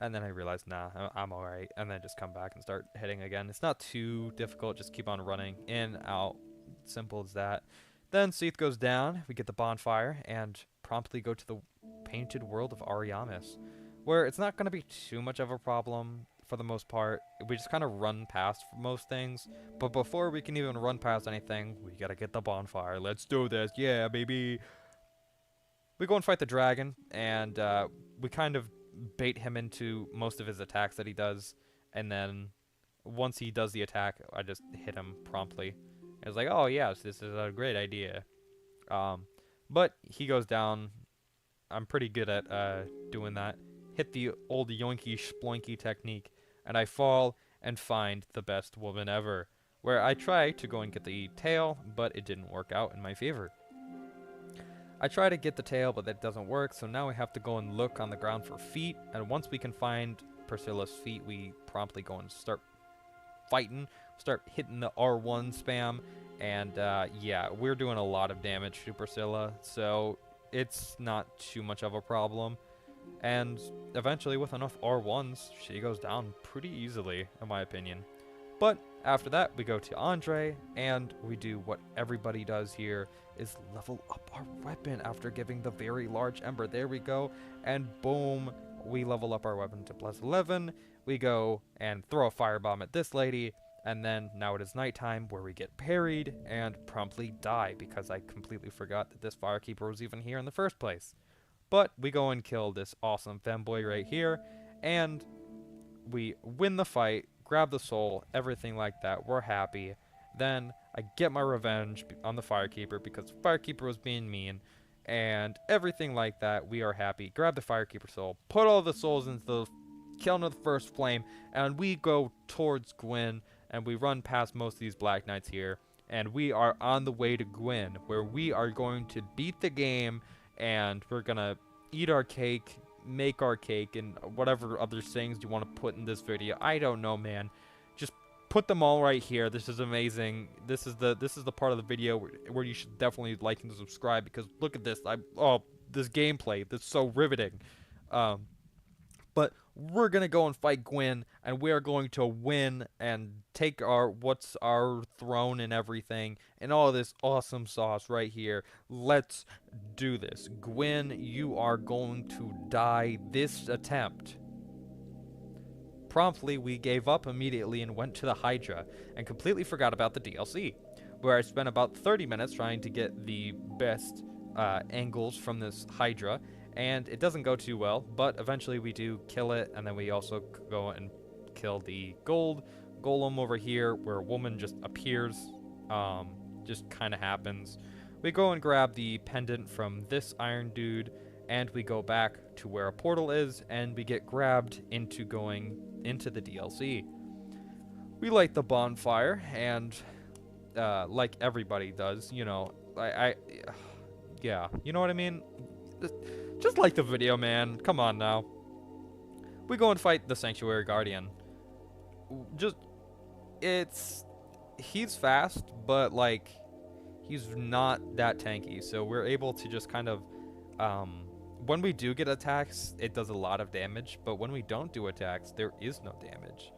And then I realized, nah, I'm all right. And then just come back and start hitting again. It's not too difficult. Just keep on running in, out. Simple as that. Then Seath goes down. We get the bonfire and promptly go to the painted world of Ariamis, where it's not going to be too much of a problem for the most part. We just kind of run past most things. But before we can even run past anything, we got to get the bonfire. Let's do this. Yeah, baby. We go and fight the dragon, and we kind of bait him into most of his attacks that he does. And then once he does the attack, I just hit him promptly. I was like, oh, yes, this is a great idea. But he goes down. I'm pretty good at doing that. Hit the old yoinky sploinky technique, and I fall and find the best woman ever, where I try to go and get the tail, but it didn't work out in my favor. I try to get the tail, but that doesn't work, so now we have to go and look on the ground for feet, and once we can find Priscilla's feet, we promptly go and start fighting, start hitting the R1 spam, and yeah, we're doing a lot of damage to Priscilla, so it's not too much of a problem. And eventually, with enough R1s, she goes down pretty easily, in my opinion. But after that, we go to Andre, and we do what everybody does here, is level up our weapon after giving the very large ember. There we go, and boom, we level up our weapon to plus 11. We go and throw a firebomb at this lady, and then now it is nighttime, where we get parried and promptly die, because I completely forgot that this Firekeeper was even here in the first place. But we go and kill this awesome femboy right here, and we win the fight, grab the soul, everything like that. We're happy. Then I get my revenge on the Firekeeper because Firekeeper was being mean, and everything like that. We are happy. Grab the Firekeeper soul, put all the souls into the kiln of the first flame, and we go towards Gwyn, and we run past most of these Black Knights here, and we are on the way to Gwyn, where we are going to beat the game, and we're gonna eat our cake, make our cake, and whatever other things you want to put in this video. I don't know, man. Just put them all right here. This is amazing. This is the part of the video where you should definitely like and subscribe, because look at this. This gameplay. That's so riveting. But we're gonna go and fight Gwyn, and we are going to win and take our throne and everything, and all of this awesome sauce right here. Let's do this. Gwyn, you are going to die this attempt. Promptly, we gave up immediately and went to the Hydra, and completely forgot about the DLC, where I spent about 30 minutes trying to get the best angles from this Hydra, and it doesn't go too well, but eventually we do kill it, and then we also go and kill the gold golem over here, where a woman just appears, just kind of happens. We go and grab the pendant from this iron dude, and we go back to where a portal is, and we get grabbed into going into the DLC. We light the bonfire, and like everybody does, you know, yeah, you know what I mean? Just like the video, man. Come on now. We go and fight the Sanctuary Guardian. He's fast, but like, he's not that tanky. So we're able to just kind of, when we do get attacks, it does a lot of damage. But when we don't do attacks, there is no damage.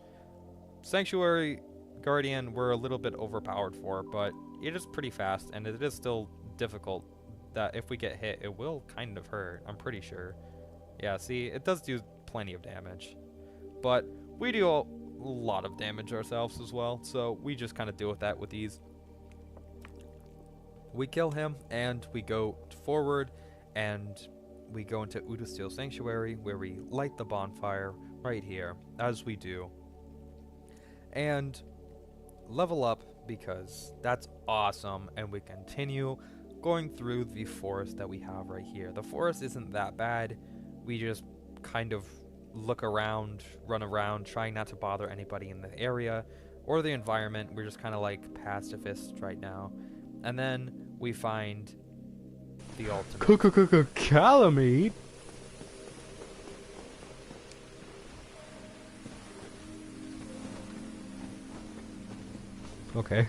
Sanctuary Guardian, we're a little bit overpowered for, but it is pretty fast, and it is still difficult. That if we get hit, it will kind of hurt, I'm pretty sure. Yeah, see, it does do plenty of damage. But we do a lot of damage ourselves as well, so we just kind of deal with that with ease. We kill him, and we go forward, and we go into Udasteel Sanctuary, where we light the bonfire right here, as we do. And level up because that's awesome. And we continue going through the forest that we have right here. The forest isn't that bad. We just kind of look around, run around, trying not to bother anybody in the area or the environment. We're just kind of like pacifists right now. And then we find the ultimate. Calamite? Okay.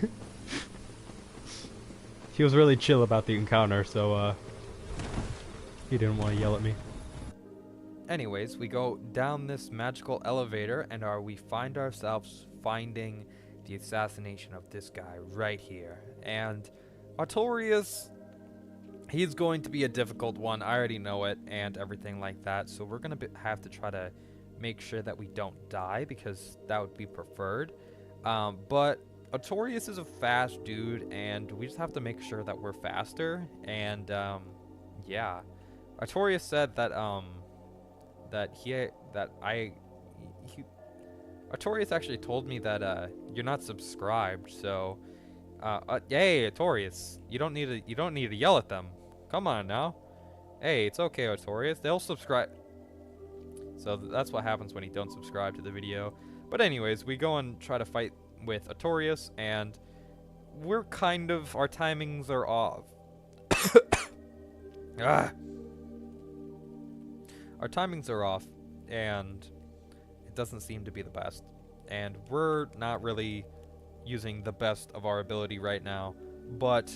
He was really chill about the encounter, so, he didn't want to yell at me. Anyways, we go down this magical elevator and we find ourselves finding the assassination of this guy right here. And Attorius, he's going to be a difficult one. I already know it and everything like that. So we're going to have to try to make sure that we don't die because that would be preferred. But Attorius is a fast dude and we just have to make sure that we're faster. And yeah, Attorius said that Attorius actually told me that you're not subscribed, so hey Attorius, you don't need to yell at them. Come on now. Hey, it's okay Attorius, they'll subscribe. So that's what happens when you don't subscribe to the video. But anyways, we go and try to fight with Attorius and we're kind of, our timings are off. Ah. Our timings are off, and it doesn't seem to be the best. And we're not really using the best of our ability right now. But,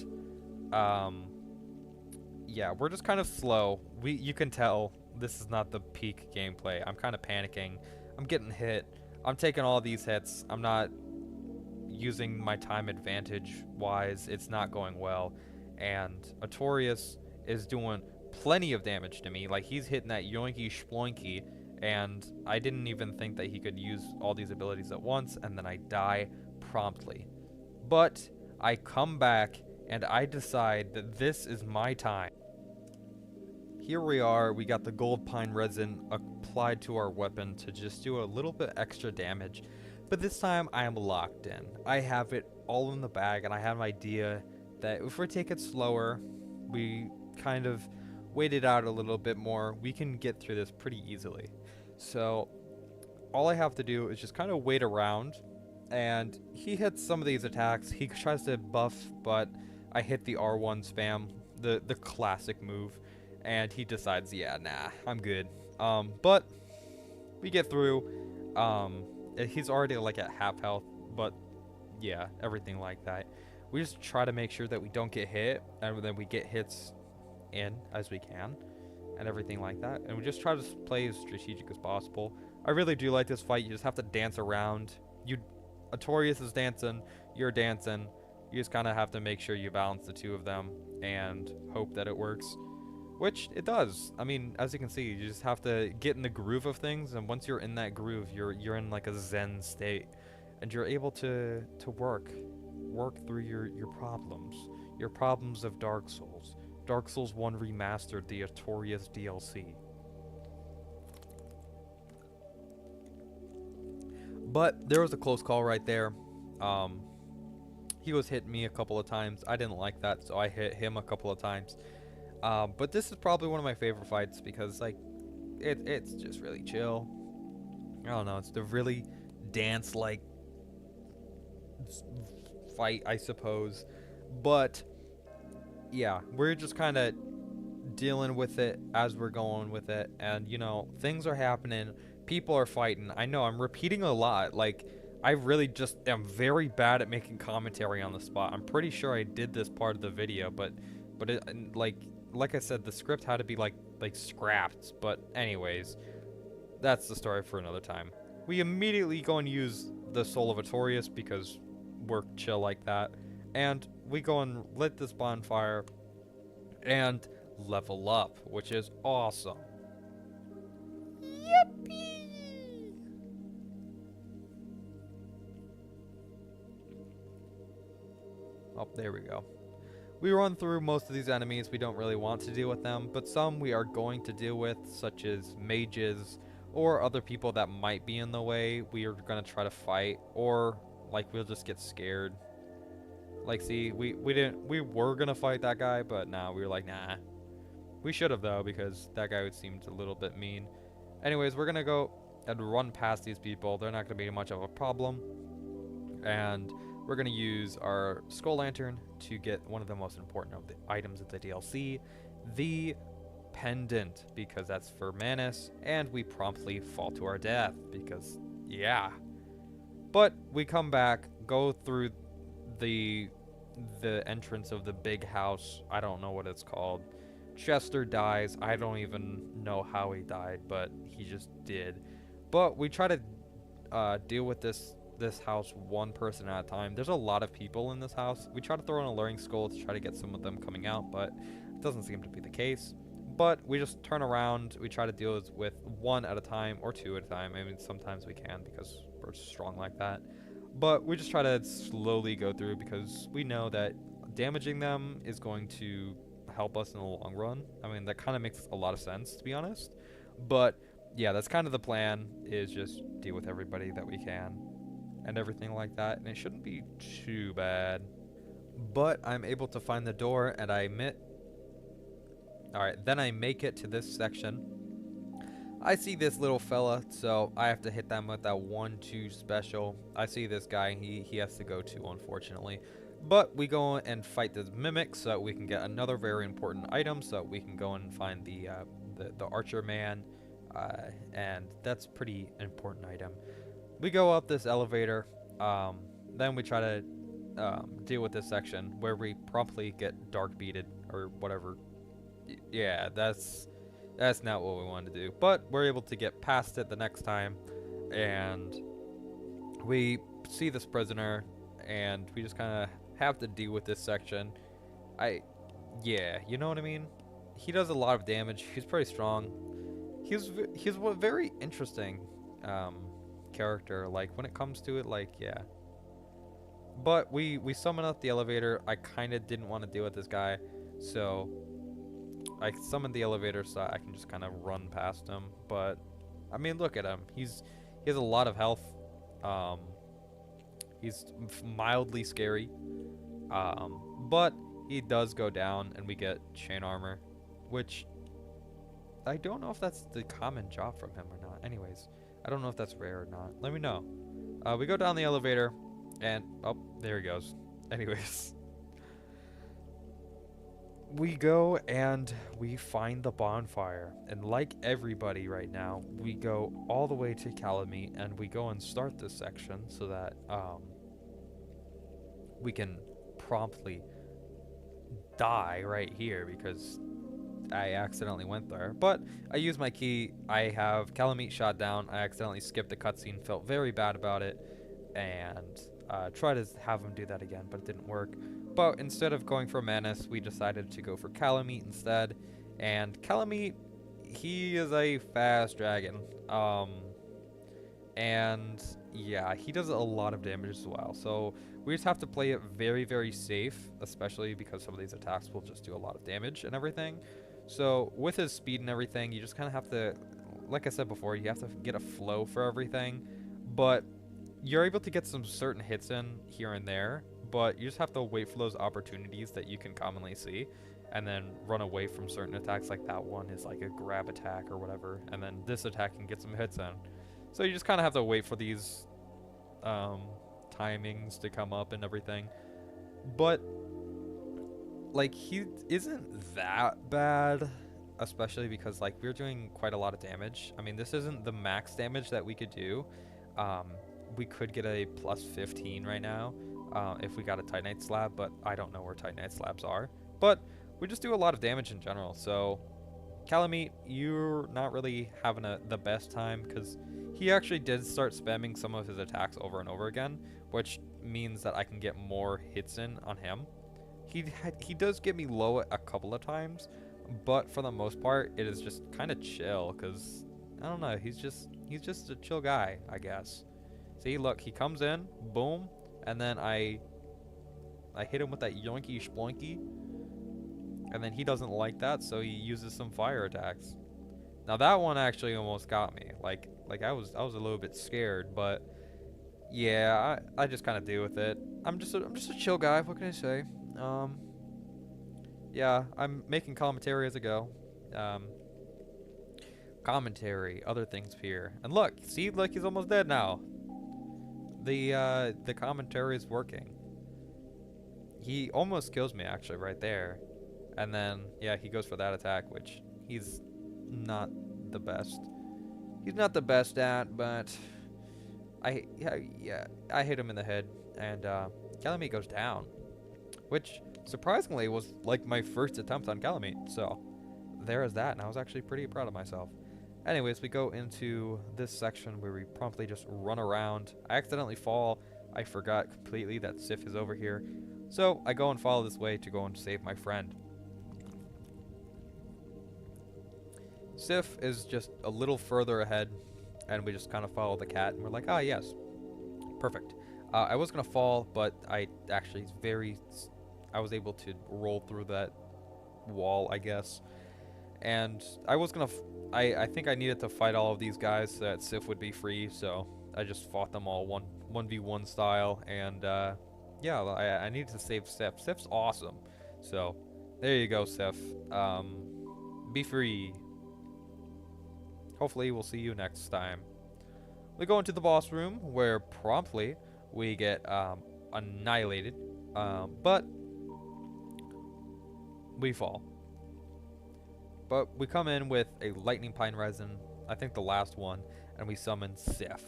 yeah, we're just kind of slow. You can tell this is not the peak gameplay. I'm kind of panicking. I'm getting hit. I'm taking all these hits. I'm not using my time advantage-wise. It's not going well. And Attorius is doing plenty of damage to me. Like, he's hitting that yoinky sploinky, and I didn't even think that he could use all these abilities at once, and then I die promptly. But I come back, and I decide that this is my time. Here we are, we got the gold pine resin applied to our weapon to just do a little bit extra damage, but this time I am locked in. I have it all in the bag, and I have an idea that if we take it slower, we kind of wait it out a little bit more, we can get through this pretty easily. So all I have to do is just kind of wait around, and he hits some of these attacks. He tries to buff, but I hit the R1 spam, the classic move, and he decides, yeah, nah, I'm good. But we get through. He's already like at half health, but yeah, everything like that. We just try to make sure that we don't get hit, and then we get hits in as we can and everything like that, and we just try to play as strategic as possible. I really do like this fight. You just have to dance around. Attorius is dancing, you're dancing. You just kind of have to make sure you balance the two of them and hope that it works, which it does. I mean, as you can see, you just have to get in the groove of things, and once you're in that groove, you're in like a zen state, and you're able to work through your problems of Dark Souls. Dark Souls 1 Remastered, the Attorius DLC. But there was a close call right there. He was hitting me a couple of times. I didn't like that, so I hit him a couple of times. But this is probably one of my favorite fights because, like, it's just really chill. I don't know, it's the really dance-like fight, I suppose. But yeah, we're just kind of dealing with it as we're going with it, and you know, things are happening, people are fighting. I know I'm repeating a lot, like I really just am very bad at making commentary on the spot. I'm pretty sure I did this part of the video, but it, like I said, the script had to be like scrapped. But anyways, that's the story for another time. We immediately go and use the Soul of Attorius because we're chill like that, and we go and lit this bonfire and level up, which is awesome. Yippee! Oh, there we go. We run through most of these enemies. We don't really want to deal with them, but some we are going to deal with, such as mages or other people that might be in the way. We are going to try to fight, or like we'll just get scared. Like, see, we were gonna fight that guy, but nah, we were like, nah. We should have, though, because that guy seemed a little bit mean. Anyways, we're gonna go and run past these people. They're not gonna be much of a problem. And we're gonna use our Skull Lantern to get one of the most important of the items of the DLC, the pendant, because that's for Manus, and we promptly fall to our death, because, yeah. But we come back, go through the entrance of the big house. I don't know what it's called. Chester dies. I don't even know how he died, but he just did. But we try to deal with this house one person at a time. There's a lot of people in this house. We try to throw in a luring skull to try to get some of them coming out, but it doesn't seem to be the case. But we just turn around. We try to deal with one at a time or two at a time. I mean, sometimes we can because we're strong like that. But we just try to slowly go through because we know that damaging them is going to help us in the long run. I mean, that kind of makes a lot of sense, to be honest. But yeah, that's kind of the plan, is just deal with everybody that we can and everything like that. And it shouldn't be too bad. But I'm able to find the door, and I admit... Alright, then I make it to this section. I see this little fella, so I have to hit them with that 1-2 special. I see this guy, he has to go too, unfortunately. But we go and fight this mimic so that we can get another very important item, so that we can go and find the archer man, and that's pretty important item. We go up this elevator, then we try to deal with this section where we promptly get dark beated or whatever. Yeah, that's not what we wanted to do, but we're able to get past it the next time, and we see this prisoner, and we just kind of have to deal with this section. Yeah, you know what I mean? He does a lot of damage. He's pretty strong. He's a very interesting character, like, when it comes to it, like, yeah. But we summon up the elevator. I kind of didn't want to deal with this guy, so I summoned the elevator so I can just kind of run past him. But I mean, look at him. He has a lot of health. He's mildly scary. But he does go down, and we get chain armor, which I don't know if that's the common job from him or not. Anyways, I don't know if that's rare or not. Let me know. We go down the elevator, and oh, there he goes. Anyways, we go and we find the bonfire, and like everybody right now, we go all the way to Calamite, and we go and start this section so that we can promptly die right here because I accidentally went there. But I used my key. I have Calamite shot down. I accidentally skipped the cutscene, felt very bad about it, and tried to have him do that again, but it didn't work. But instead of going for Manus, we decided to go for Calamite instead. And Calamite, he is a fast dragon. And yeah, he does a lot of damage as well. So we just have to play it very, very safe, especially because some of these attacks will just do a lot of damage and everything. So with his speed and everything, you just kind of have to, like I said before, you have to get a flow for everything. But you're able to get some certain hits in here and there, but you just have to wait for those opportunities that you can commonly see, and then run away from certain attacks. Like that one is like a grab attack or whatever, and then this attack can get some hits in. So you just kind of have to wait for these timings to come up and everything. But like, he isn't that bad, especially because like we're doing quite a lot of damage. I mean, this isn't the max damage that we could do. We could get a plus 15 right now if we got a Titanite slab, but I don't know where Titanite slabs are. But we just do a lot of damage in general. So Calamite, you're not really having the best time, because he actually did start spamming some of his attacks over and over again, which means that I can get more hits in on him. He does get me low a couple of times, but for the most part, it is just kind of chill, because I don't know, he's just a chill guy, I guess. See, look, he comes in, boom, and then I hit him with that yoinky sploinky, and then he doesn't like that, so he uses some fire attacks. Now that one actually almost got me. Like I was a little bit scared, but Yeah, I just kind of deal with it. I'm just a chill guy. What can I say? Um, yeah, I'm making commentary as I go. Um, commentary, other things here, and look, see, look, he's almost dead now. The commentary is working. He almost kills me actually right there, and then yeah, he goes for that attack, which he's not the best. He's not the best at, but yeah, I hit him in the head, and Calamite goes down, which surprisingly was like my first attempt on Calamite. So there is that, and I was actually pretty proud of myself. Anyways, we go into this section where we promptly just run around. I accidentally fall. I forgot completely that Sif is over here. So I go and follow this way to go and save my friend. Sif is just a little further ahead, and we just kind of follow the cat, and we're like, ah, yes, perfect. I was gonna fall, but I actually I was able to roll through that wall, I guess. And I was gonna, I think I needed to fight all of these guys so that Sif would be free, so I just fought them all 1v1 style, and yeah, I needed to save Sif. Sif's awesome. So there you go, Sif. Be free. Hopefully we'll see you next time. We go into the boss room where promptly we get annihilated, but we fall. But we come in with a lightning pine resin, I think the last one, and we summon Sif.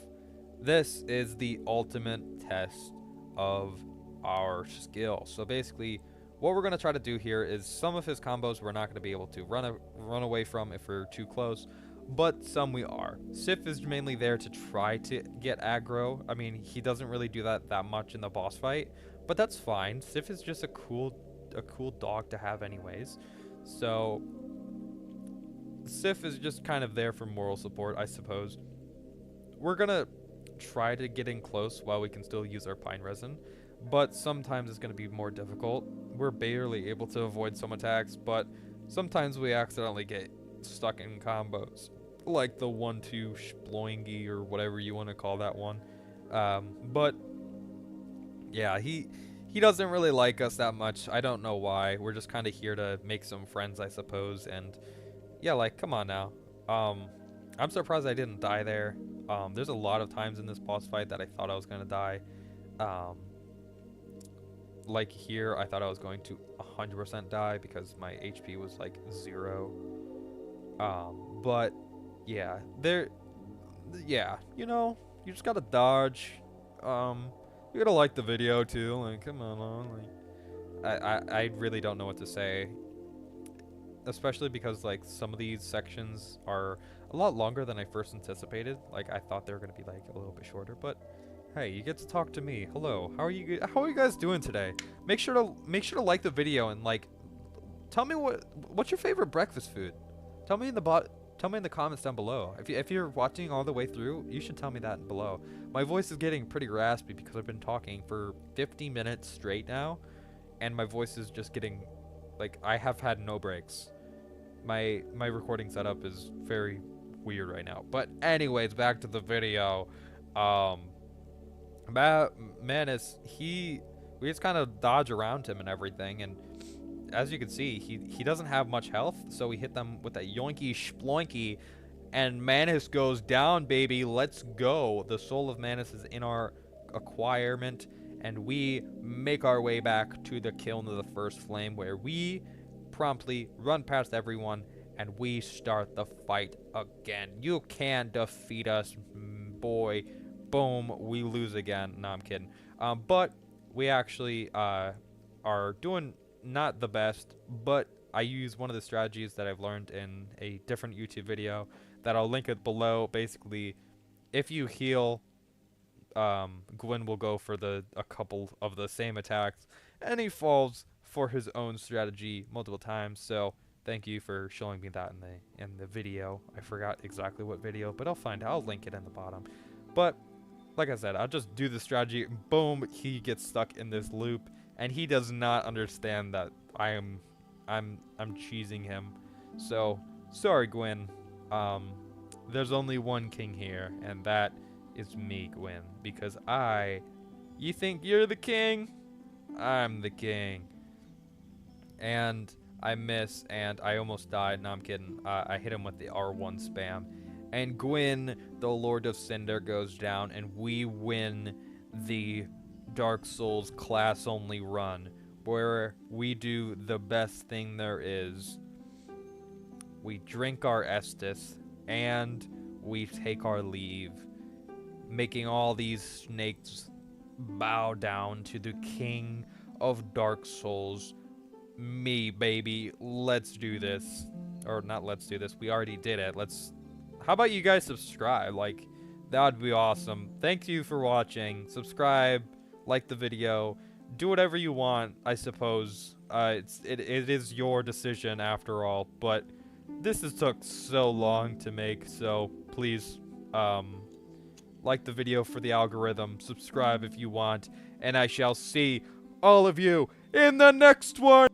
This is the ultimate test of our skill. So basically, what we're going to try to do here is some of his combos we're not going to be able to run away from if we're too close, but some we are. Sif is mainly there to try to get aggro. I mean, he doesn't really do that much in the boss fight, but that's fine. Sif is just a cool dog to have anyways. So Sif is just kind of there for moral support, I suppose. We're gonna try to get in close while we can still use our pine resin, but sometimes it's gonna be more difficult. We're barely able to avoid some attacks, but sometimes we accidentally get stuck in combos, like the 1-2 sploingy or whatever you want to call that one. But yeah, he doesn't really like us that much. I don't know why. We're just kind of here to make some friends, I suppose, and yeah, like, come on now. I'm surprised I didn't die there. There's a lot of times in this boss fight that I thought I was gonna die. Like here, I thought I was going to 100% die because my HP was like 0. But yeah, yeah, you know, you just gotta dodge. You gotta like the video too. Like, come on, like, I really don't know what to say. Especially because like some of these sections are a lot longer than I first anticipated. Like I thought they were gonna be like a little bit shorter, but hey, you get to talk to me. Hello, how are you guys doing today? Make sure to like the video and like tell me what's your favorite breakfast food. Tell me in the comments down below. If you're watching all the way through, you should tell me that below. My voice is getting pretty raspy because I've been talking for 50 minutes straight now, and my voice is just getting like I have had no breaks. My recording setup is very weird right now. But anyways, back to the video. Manus, we just kind of dodge around him and everything, and as you can see, he doesn't have much health, so we hit them with a yoinky sploinky, and Manus goes down, baby. Let's go. The soul of Manus is in our acquirement, and we make our way back to the kiln of the first flame, where we promptly run past everyone and we start the fight again. You can defeat us, boy. Boom, we lose again. No, I'm kidding. But we actually are doing not the best, but I use one of the strategies that I've learned in a different YouTube video that I'll link it below. Basically, if you heal, Gwyn will go for a couple of the same attacks, and he falls for his own strategy multiple times. So thank you for showing me that in the video. I forgot exactly what video, but I'll link it in the bottom. But like I said, I'll just do the strategy. Boom, he gets stuck in this loop, and he does not understand that I'm cheesing him. So sorry, Gwyn. There's only one king here, and that is me, Gwyn, because you think you're the king? I'm the king. And I miss, and I almost died. No, I'm kidding. I hit him with the R1 spam. And Gwyn, the Lord of Cinder, goes down, and we win the Dark Souls class-only run, where we do the best thing there is. We drink our Estus, and we take our leave, making all these snakes bow down to the king of Dark Souls. Me, baby. Let's do this. Or not let's do this. We already did it. How about you guys subscribe? Like, that would be awesome. Thank you for watching. Subscribe, like the video, do whatever you want, I suppose. It is your decision after all, but this has took so long to make, so please, like the video for the algorithm, subscribe if you want, and I shall see all of you in the next one!